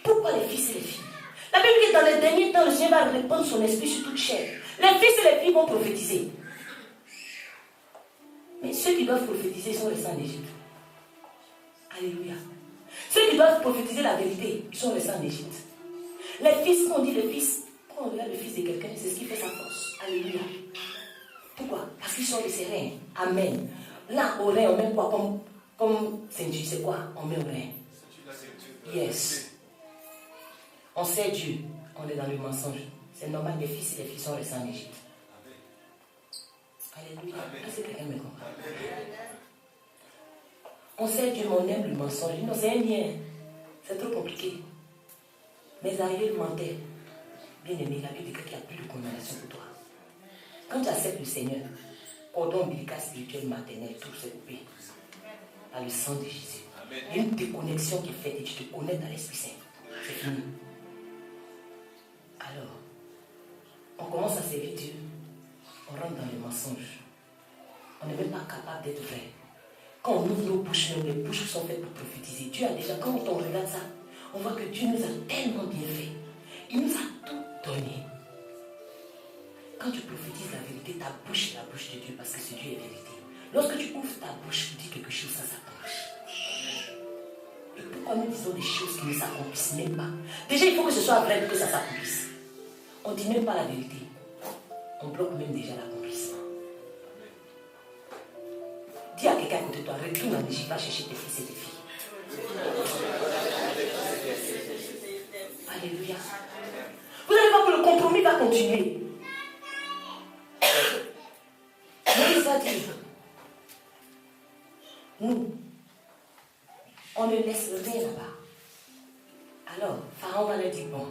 Pourquoi les fils et les filles? La Bible dit que dans les derniers temps, le Seigneur va répandre son esprit sur toute chair. Les fils et les filles vont prophétiser. Mais ceux qui doivent prophétiser sont restés en Égypte. Alléluia. Ceux qui doivent prophétiser la vérité, ils sont restés en Égypte. Les fils, on dit le fils, quand on regarde le fils de quelqu'un, c'est ce qui fait sa force. Alléluia. Pourquoi? Parce qu'ils sont de ses reins. Amen. Là, au rein, on met quoi comme ceinture? C'est quoi? On met au rein. Yes. On sait Dieu, on est dans le mensonge. C'est normal, les fils et les filles sont restés en Égypte. Alléluia. Est-ce que quelqu'un me comprend? On sait Dieu, mais on aime le mensonge. Non, c'est un lien. C'est trop compliqué. Mais Ariel mentait. Bien aimé, la Bible dit qu'il n'y a plus de condamnation pour toi. Quand tu acceptes le Seigneur, cordon ombilical spirituel maternel, tout s'est coupé. Par le sang de Jésus. Il y a une déconnexion qui est faite et tu te connectes à l'Esprit Saint. C'est fini. Alors, on commence à servir Dieu. On rentre dans les mensonges. On n'est même pas capable d'être vrai. Quand on ouvre nos bouches, même les bouches sont faites pour prophétiser. Dieu a déjà, quand on regarde ça, on voit que Dieu nous a tellement bien fait. Il nous a tout donné. Quand tu prophétises la vérité, ta bouche est la bouche de Dieu parce que ce Dieu est vérité. Lorsque tu ouvres ta bouche, tu dis quelque chose, ça s'accomplit. Et pourquoi nous disons des choses qui ne s'accomplissent même pas? Déjà, il faut que ce soit vrai pour que ça s'accomplisse. On ne dit même pas la vérité. On bloque même déjà l'accomplissement. Dis à quelqu'un à côté de toi, retourne en Égypte, va chercher tes fils et tes filles. Alléluia. Vous allez voir que le compromis va continuer. Moïse va dire, nous, on ne laisse rien là-bas. Alors, Pharaon va leur dire, bon,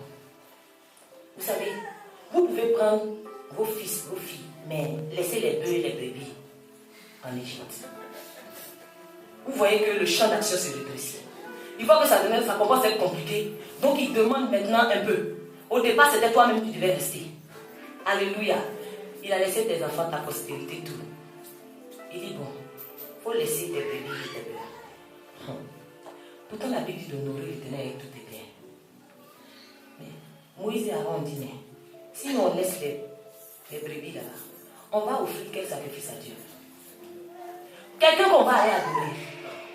vous savez, vous pouvez prendre vos fils, vos filles, mais laissez les bœufs et les brebis en Égypte. Vous voyez que le champ d'action se rétrécit. Il voit que ça commence à être compliqué. Donc il demande maintenant un peu. Au départ, c'était toi-même qui devais rester. Alléluia. Il a laissé tes enfants, ta postérité, tout. Il dit, bon, il faut laisser tes brebis et tes bœufs. Pourtant, la Bible dit d'honorer l'Éternel avec tous tes biens. Mais Moïse et Aaron dit, mais si on laisse les brebis là-bas, on va offrir quel sacrifice à Dieu? Quelqu'un qu'on va aller adorer.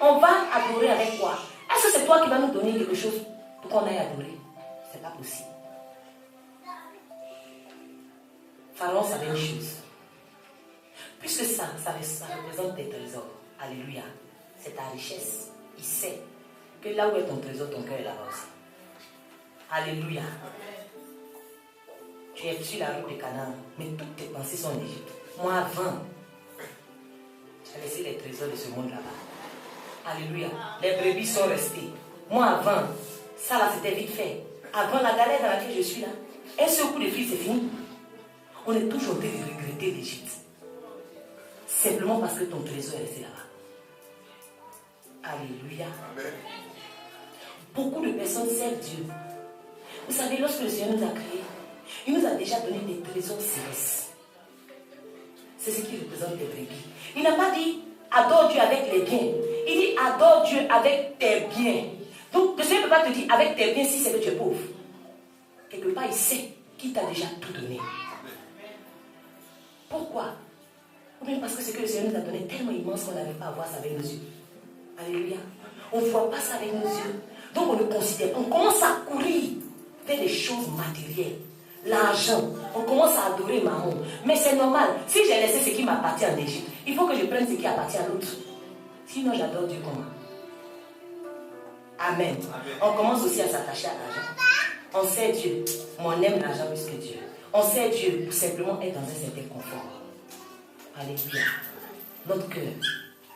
On va adorer avec quoi? Est-ce que c'est toi qui vas nous donner quelque chose pour qu'on aille adorer? C'est pas possible. Pharaon savait une chose. Puisque ça représente tes trésors. Alléluia. C'est ta richesse. Il sait que là où est ton trésor, ton cœur est là-bas aussi. Alléluia. Tu es sur la route de Canaan, mais toutes tes pensées sont en Égypte. Moi, avant, tu as laissé les trésors de ce monde là-bas. Alléluia. Les brebis sont restées. Moi, avant, ça là, c'était vite fait. Avant la galère dans laquelle je suis là, un seul coup de fil, c'est fini. On est toujours en train de regretter l'Égypte. Simplement parce que ton trésor est resté là-bas. Alléluia. Amen. Beaucoup de personnes servent Dieu. Vous savez, lorsque le Seigneur nous a créés, il nous a déjà donné des trésors célestes. C'est ce qui représente les brebis. Il n'a pas dit adore Dieu avec les biens. Il dit adore Dieu avec tes biens. Donc le Seigneur ne peut pas te dire avec tes biens si c'est que tu es pauvre. Quelque part, il sait qu'il t'a déjà tout donné. Pourquoi? Ou bien parce que ce que le Seigneur nous a donné est tellement immense qu'on n'arrive pas à voir ça avec nos yeux. Alléluia. On ne voit pas ça avec nos yeux. Donc on le considère. On commence à courir vers les choses matérielles. l'argent. On commence à adorer maman. Mais c'est normal. Si j'ai laissé ce qui m'appartient en Égypte, il faut que je prenne ce qui appartient à l'autre. Sinon, j'adore Dieu comment? Amen. On commence aussi à s'attacher à l'argent. On sait Dieu, mais on aime l'argent plus que Dieu. On sait Dieu pour simplement être dans un certain confort. Alléluia. Notre cœur,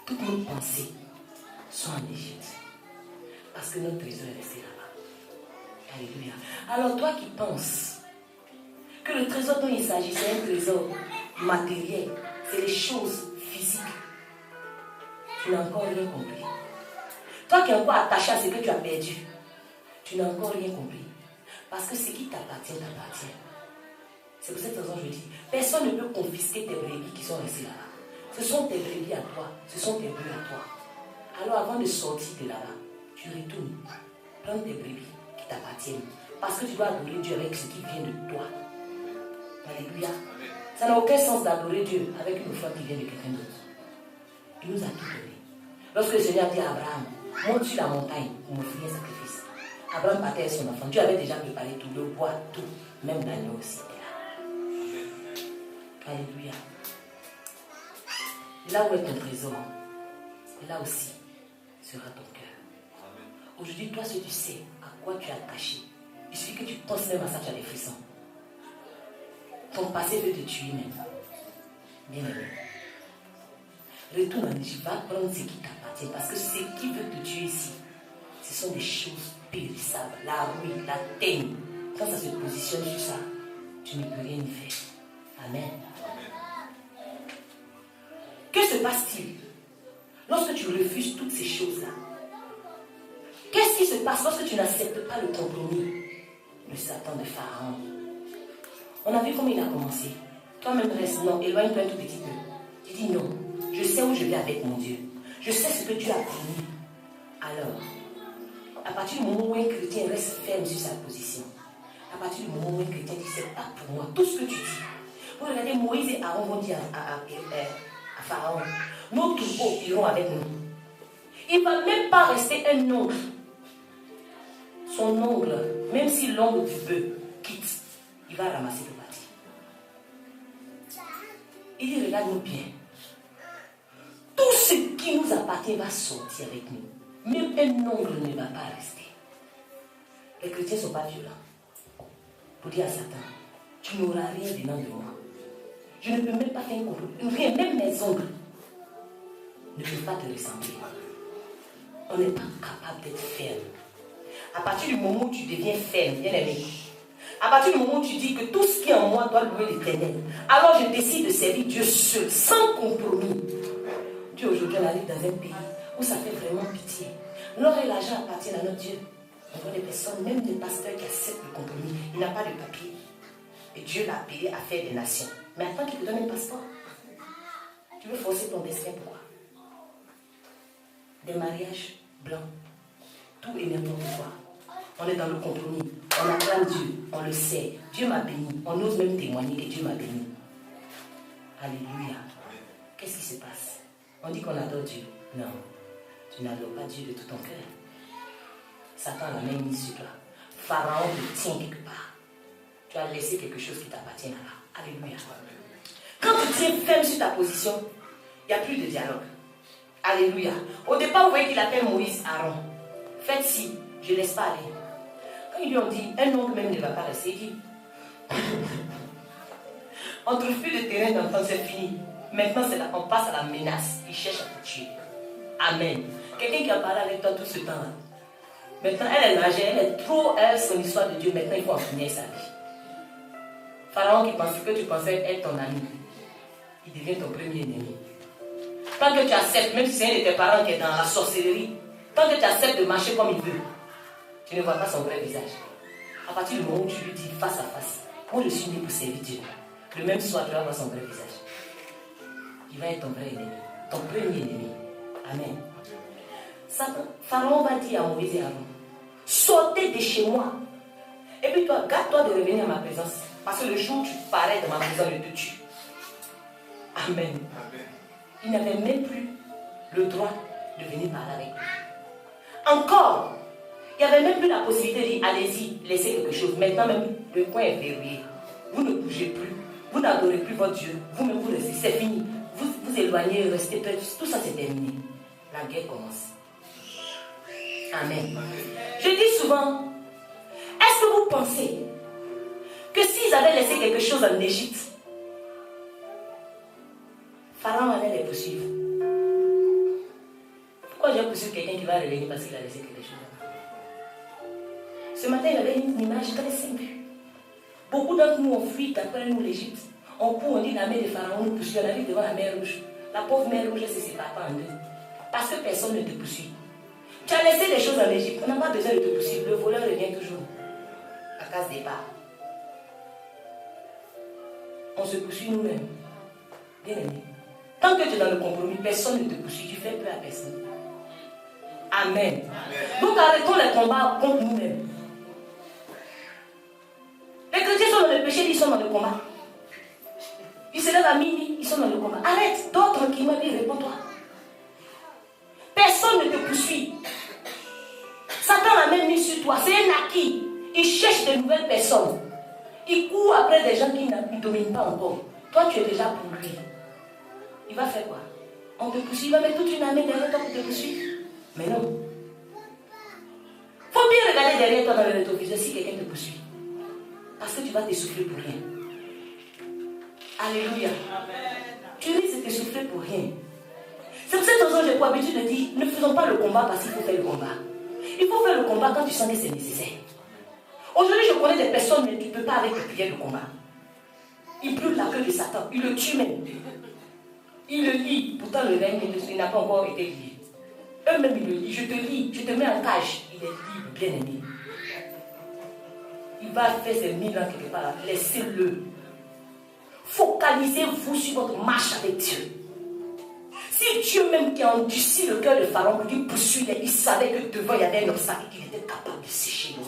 toutes nos pensées sont en Égypte. Parce que notre trésor est resté là-bas. Alléluia. Alors toi qui penses que le trésor dont il s'agit, c'est un trésor matériel, c'est les choses physiques, tu n'as encore rien compris. Toi qui es encore attaché à ce que tu as perdu, tu n'as encore rien compris. Parce que ce qui t'appartient, t'appartient. C'est pour cette raison que je dis, personne ne peut confisquer tes brebis qui sont restées là-bas. Ce sont tes brebis à toi, ce sont tes brebis à toi. Alors avant de sortir de là-bas, tu retournes, prends tes brebis qui t'appartiennent. Parce que tu dois adorer Dieu avec ce qui vient de toi. Alléluia. Ça n'a aucun sens d'adorer Dieu avec une offrande qui vient de quelqu'un d'autre. Il nous a tout donné. Lorsque le Seigneur dit à Abraham, monte sur la montagne pour m'offrir un sacrifice. Abraham partait avec son enfant. Dieu avait déjà préparé tout, le bois, tout. Même l'agneau aussi était là. Alléluia. Là où est ton trésor, là aussi sera ton cœur. Aujourd'hui, toi, si tu sais à quoi tu es attaché, il suffit que tu penses même à ça, tu as des frissons. Ton passé veut te tuer même. Bien aimé. Retourne en Égypte, va prendre ce qui t'appartient. Parce que ce qui veut te tuer ici, ce sont des choses périssables. La ruine, la teigne. Quand ça se positionne sur ça, tu ne peux rien y faire. Amen. Que se passe-t-il lorsque tu refuses toutes ces choses-là? Qu'est-ce qui se passe lorsque tu n'acceptes pas le compromis de Satan, de Pharaon? On a vu comment il a commencé. Toi-même reste, non, éloigne-toi un tout petit peu. Tu dis non, je sais où je vais avec mon Dieu. Je sais ce que Dieu a promis. Alors, à partir du moment où un chrétien reste ferme sur sa position, à partir du moment où un chrétien dit c'est pas pour moi, tout ce que tu dis. Vous regardez, Moïse et Aaron vont dire à Pharaon, nos troupeaux iront avec nous. Il ne va même pas rester un ongle. Son ongle, même si l'ongle du bœuf quitte, il va ramasser le bâti. Il dit, regarde-nous bien. Tout ce qui nous appartient va sortir avec nous. Même un ongle ne va pas rester. Les chrétiens ne sont pas violents. Pour dire à Satan, tu n'auras rien venant de moi. Je ne peux même pas faire un compromis. Rien, même mes ongles ne peuvent pas te ressembler. On n'est pas capable d'être ferme. À partir du moment où tu deviens ferme, bien aimé, à partir du moment où tu dis que tout ce qui est en moi doit louer l'Éternel, alors je décide de servir Dieu seul, sans compromis. Dieu, aujourd'hui, on arrive dans un pays où ça fait vraiment pitié. L'or et l'argent appartiennent à notre Dieu. On voit des personnes, même des pasteurs qui acceptent le compromis. Il n'a pas de papier. Et Dieu l'a appelé à faire des nations. Mais attends qu'il te donne un passeport. Tu veux forcer ton destin, pourquoi? Des mariages blancs. Tout et n'importe quoi. On est dans le compromis. On acclame Dieu. On le sait. Dieu m'a béni. On ose même témoigner que Dieu m'a béni. Alléluia. Qu'est-ce qui se passe? On dit qu'on adore Dieu. Non. Tu n'adores pas Dieu de tout ton cœur. Satan l'a même mis sur toi. Pharaon te tient quelque part. Tu as laissé quelque chose qui t'appartient là-bas. Alléluia. Quand tu tiens ferme sur ta position, il n'y a plus de dialogue. Alléluia. Au départ, vous voyez qu'il appelle Moïse Aaron. Faites ci, je ne laisse pas aller. Quand ils lui ont dit, un oncle même ne va pas rester, il dit, on ne trouve plus de terrain d'entente, c'est fini. Maintenant, on passe à la menace. Il cherche à te tuer. Amen. Quelqu'un qui a parlé avec toi tout ce temps-là. Maintenant, elle est âgée, elle est trop, elle, son histoire de Dieu. Maintenant, il faut en finir sa vie. Pharaon qui pensait que tu pensais être ton ami, il devient ton premier ennemi. Tant que tu acceptes, même si c'est un de tes parents qui est dans la sorcellerie, tant que tu acceptes de marcher comme il veut, tu ne vois pas son vrai visage. À partir du moment où tu lui dis face à face, moi je suis né pour servir Dieu, le même soir tu vas voir son vrai visage. Il va être ton vrai ennemi, ton premier ennemi. Amen. Pharaon va dire à Moïse et Aaron, sortez de chez moi. Et puis toi, garde-toi de revenir à ma présence. Parce que le jour où tu parais dans ma présence, je te tue. Amen. Il n'avait même plus le droit de venir parler avec lui. Encore, il n'y avait même plus la possibilité de dire, allez-y, laissez quelque chose. Maintenant même, le coin est verrouillé. Vous ne bougez plus. Vous n'adorez plus votre Dieu. Vous-même, vous restez. C'est fini. Vous éloignez, restez près. Tout ça, c'est terminé. La guerre commence. Amen. Je dis souvent, est-ce que vous pensez que s'ils avaient laissé quelque chose en Égypte, Pharaon allait les poursuivre? Pourquoi j'ai poursuivi quelqu'un qui va revenir parce qu'il a laissé quelque chose là-bas? Ce matin, il y avait une image très simple. Beaucoup d'entre nous ont fui d'après nous l'Égypte. On court, on dit la mer de Pharaon nous poursuit. On arrive devant la mer Rouge. La pauvre mer Rouge se sépare pas en deux. Parce que personne ne te poursuit. Tu as laissé des choses en Égypte. On n'a pas besoin de te poursuivre. Le voleur revient toujours à case départ. On se poursuit nous-mêmes. Bien aimé. Tant que tu es dans le compromis, personne ne te poursuit. Tu fais peur à personne. Amen. Donc arrêtons les combats contre nous-mêmes. Les chrétiens sont dans le péché, ils sont dans le combat. Ils se lèvent à minuit, ils sont dans le combat. Arrête, dors tranquillement et réponds-toi. Personne ne te poursuit. Satan n'a même mis sur toi. C'est un acquis. Il cherche de nouvelles personnes. Il court après des gens qui ne dominent pas encore. Toi, tu es déjà pour lui. Il va faire quoi? On te poursuit, il va mettre toute une armée derrière toi pour te poursuivre. Mais non. Faut bien regarder derrière toi dans le rétroviseur si quelqu'un te poursuit. Parce que tu vas t'essouffler pour rien. Alléluia. Tu risques de t'essouffler pour rien. C'est pour cette raison que j'ai pour habitude de dire, ne faisons pas le combat parce qu'il faut faire le combat. Il faut faire le combat quand tu sens que c'est nécessaire. Aujourd'hui, je connais des personnes, mais tu ne peux pas avec le prière le combat. Il brûle la queue de Satan. Il le tue même. Il le lit. Pourtant, le règne n'a pas encore été lié. Eux-mêmes, ils le lisent. Je te lis. Je te mets en cage. Il est libre, bien aimé. Il va faire ses 1000 ans quelque part là. Laissez-le. Focalisez-vous sur votre marche avec Dieu. Si Dieu même qui a endurci le cœur de Pharaon pour qu'il poursuive, il savait que devant il y avait un obstacle et qu'il était capable de sécher l'eau.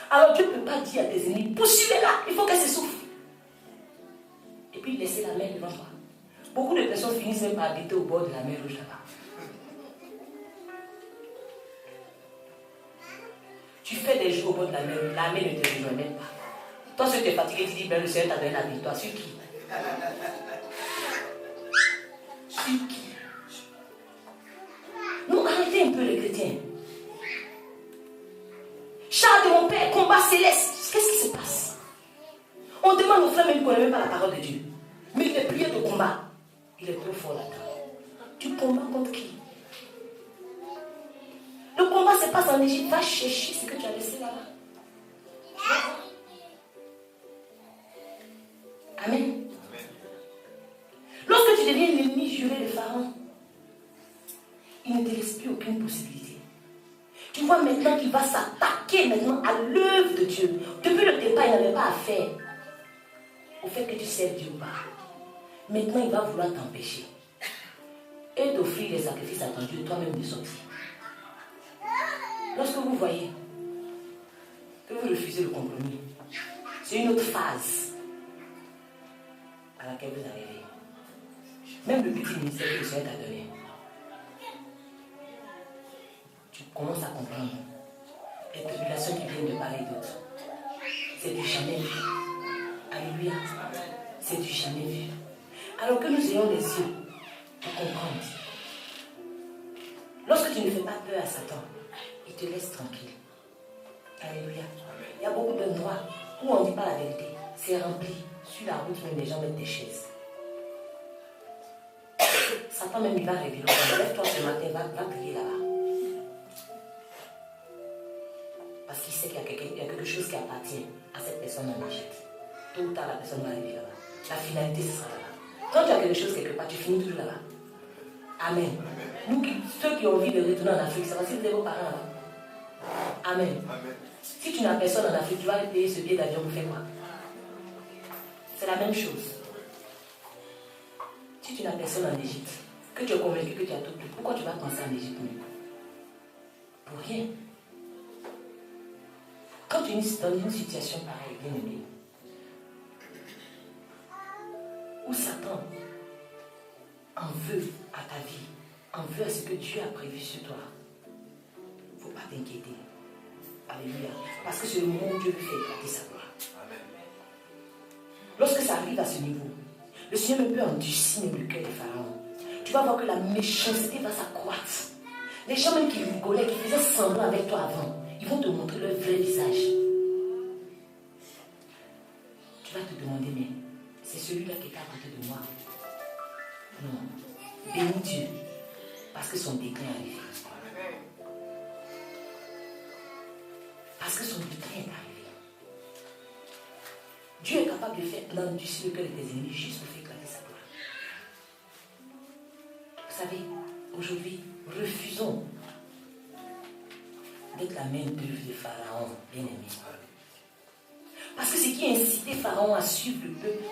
Alors Dieu ne peut pas dire à tes ennemis, poursuivez-la, il faut qu'elle s'essouffle. Et puis laissez la mer devant toi. Beaucoup de personnes finissent même par habiter au bord de la mer Rouge là-bas. Tu fais des jours au bord de la mer ne te rejoint même pas. Toi, si tu es fatigué, tu dis, ben, le Seigneur t'a donné la victoire. Sur qui? Sur qui? Non, arrêtez un peu les chrétiens. Char de mon Père, combat céleste. Qu'est-ce qui se passe? On demande aux frères, mais ils ne connaissent même pas la parole de Dieu. Mais les prières de combat, il est trop fort là-dedans. Tu combats contre qui? Le combat se passe en Égypte. Va chercher ce que tu as laissé là-bas. Amen. Lorsque tu deviens l'ennemi juré de Pharaon, il ne te laisse plus aucune possibilité. Tu vois maintenant qu'il va s'attaquer maintenant à l'œuvre de Dieu. Depuis le départ, il n'avait pas affaire au fait que tu serves Dieu ou pas. Maintenant, il va vouloir t'empêcher et t'offrir des sacrifices à ton Dieu, toi-même de sortir. Lorsque vous voyez que vous refusez le compromis, c'est une autre phase à laquelle vous arrivez. Même le petit ministère que le Seigneur t'a donné, tu commences à comprendre les tribulations qui viennent de part et d'autre. C'est du jamais vu. Alléluia. C'est du jamais vu. Alors que nous ayons les yeux pour comprendre. Lorsque tu ne fais pas peur à Satan, il te laisse tranquille. Alléluia. Il y a beaucoup d'endroits où on ne dit pas la vérité. C'est rempli. Sur la route, même les gens mettent des chaises. Satan même il va révéler. Lève-toi ce matin, va prier là-bas. Parce qu'il sait qu'il y a quelque chose qui appartient à cette personne en Égypte. Tôt ou tard, la personne va arriver là-bas. La finalité, ce sera là-bas. Quand tu as quelque chose quelque part, tu finis toujours là-bas. Amen. Nous, ceux qui ont envie de retourner en Afrique, c'est parce que vous avez vos parents là-bas. Amen. Si tu n'as personne en Afrique, tu vas aller payer ce billet d'avion pour faire quoi? C'est la même chose. Si tu n'as personne en Égypte, que tu es convaincu que tu as tout, pourquoi tu vas penser en Égypte? Pour rien. Quand tu es dans une situation pareille, bien aimé, où Satan en veut à ta vie, en veut à ce que Dieu a prévu sur toi, il ne faut pas t'inquiéter. Alléluia. Parce que c'est le moment où Dieu veut faire éclater sa gloire. Lorsque ça arrive à ce niveau, le Seigneur ne peut endurcir le cœur des pharaons. Tu vas voir que la méchanceté va s'accroître. Les gens même qui rigolaient, qui faisaient semblant avec toi avant, ils vont te montrer leur vrai visage. Tu vas te demander, mais c'est celui-là qui est à côté de moi. Non. Bénis Dieu, parce que son déclin est arrivé. Parce que son déclin est arrivé. Dieu est capable de faire endurcir le cœur de tes ennemis juste pour faire éclater sa gloire. Vous savez, aujourd'hui, refusons d'être la main d'œuvre de Pharaon, bien-aimé. Parce que ce qui a incité Pharaon à suivre le peuple,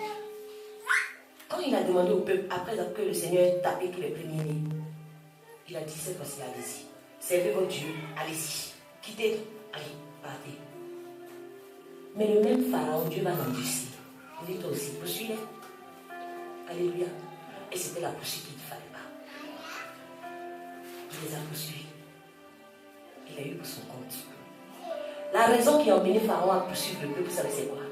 quand il a demandé au peuple, après que le Seigneur ait tapé tous les premiers-nés, il a dit cette fois-ci, allez-y. Servez votre Dieu, allez-y. Quittez, allez, partez. Mais le même Pharaon, Dieu va l'endurcir. Vous dites toi aussi, poursuivez. Alléluia. Et c'était la poursuite qu'il ne fallait pas. Il les a poursuivis. Il a eu pour son compte. La raison qui a emmené Pharaon à poursuivre le peuple, vous savez c'est quoi?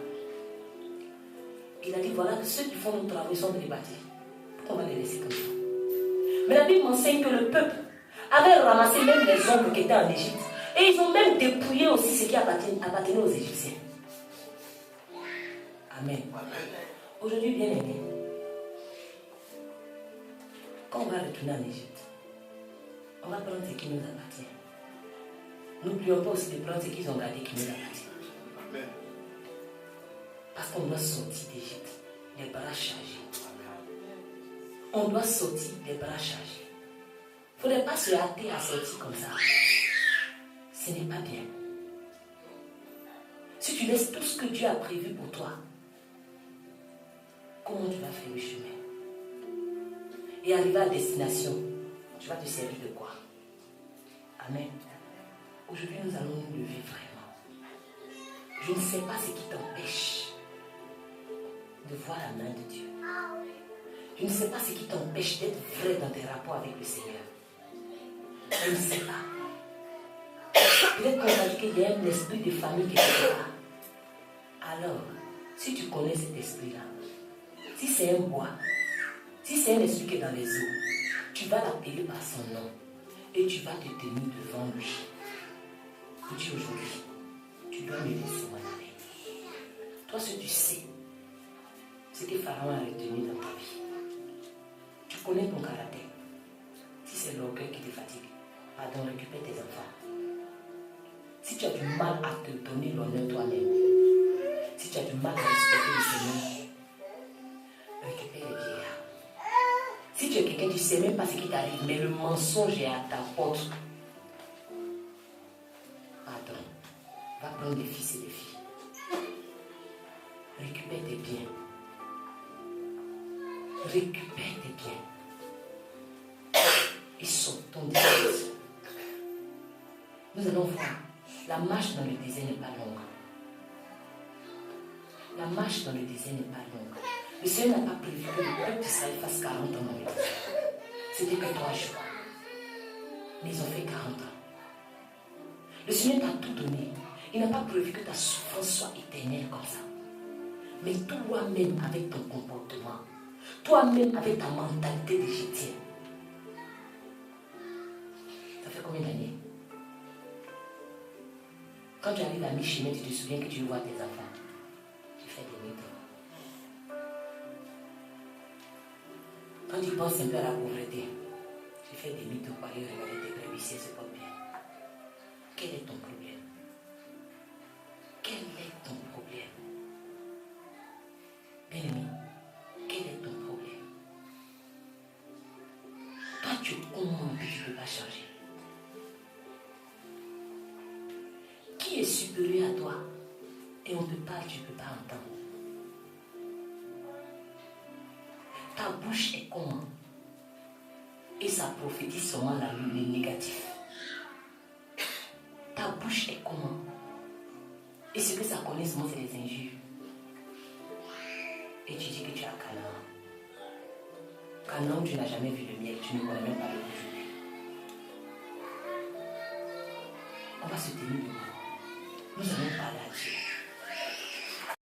Il a dit, voilà que ceux qui font nos travaux, ils sont débattus. Pourquoi on va les laisser comme ça? Mais la Bible m'enseigne que le peuple avait ramassé même les ombres qui étaient en Égypte. Et ils ont même dépouillé aussi ce qui appartenait aux Égyptiens. Amen. Aujourd'hui, bien aimé, quand on va retourner en Égypte, on va prendre ce qui nous appartient. N'oublions pas aussi de prendre ce qu'ils ont gardé qui nous appartient. Amen. Parce qu'on doit sortir d'Égypte, les bras chargés. On doit sortir les bras chargés. Il ne faudrait pas se hâter à sortir comme ça. Ce n'est pas bien. Si tu laisses tout ce que Dieu a prévu pour toi, comment tu vas faire le chemin? Et arriver à destination, tu vas te servir de quoi? Amen. Aujourd'hui, nous allons nous lever vraiment. Je ne sais pas ce qui t'empêche de voir la main de Dieu. Je ne sais pas ce qui t'empêche d'être vrai dans tes rapports avec le Seigneur. Je ne sais pas. Peut-être qu'on va dire qu'il y a un esprit de famille qui est là. Alors, si tu connais cet esprit-là, si c'est un bois, si c'est un esprit qui est dans les eaux, tu vas l'appeler par son nom et tu vas te tenir devant lui. Pour dire aujourd'hui, tu dois me laisser m'en aller. Toi, ce que tu sais, ce que Pharaon a retenu dans ta vie. Tu connais ton caractère. Si c'est l'orgueil qui te fatigue, pardon, récupère tes enfants. Si tu as du mal à te donner l'honneur toi-même, si tu as du mal à respecter le Seigneur, récupère les vieillards. Si tu es quelqu'un, tu ne sais même pas ce qui t'arrive, mais le mensonge est à ta porte. Pardon, va prendre des fils et des filles. Récupère tes biens. Récupère tes biens. Et sortons des choses. Nous allons voir. La marche dans le désert n'est pas longue. La marche dans le désert n'est pas longue. Le Seigneur n'a pas prévu que le peuple d'Israël fasse 40 ans dans le désert. C'était que 3 jours. Mais ils ont fait 40 ans. Le Seigneur t'a tout donné. Il n'a pas prévu que ta souffrance soit éternelle comme ça. Mais toi-même avec ton comportement, toi-même avec ta mentalité d'Égyptien. Ça fait combien d'années? Quand tu arrives à mi-chemin, tu te souviens que tu vois tes enfants. Tu fais des mythos. Quand tu penses un peu à la pauvreté, tu fais des mythos pour aller regarder tes brebis si elles se portent bien. Quel est ton problème? Quel est ton problème? Bien-aimé, quel est ton problème? Toi, tu es corrompu, tu ne peux pas changer. Qui est supérieur à toi? Et on te parle, tu ne peux pas entendre. Ta bouche est comment? Et ça prophétise seulement le négatif. Ta bouche est comment? Et ce que ça connaît seulement, c'est les injures. Et tu dis que tu es à Canaan. Canaan, tu n'as jamais vu le miel, tu ne connais même pas le goût. On va se tenir debout. Nous allons parler à Dieu.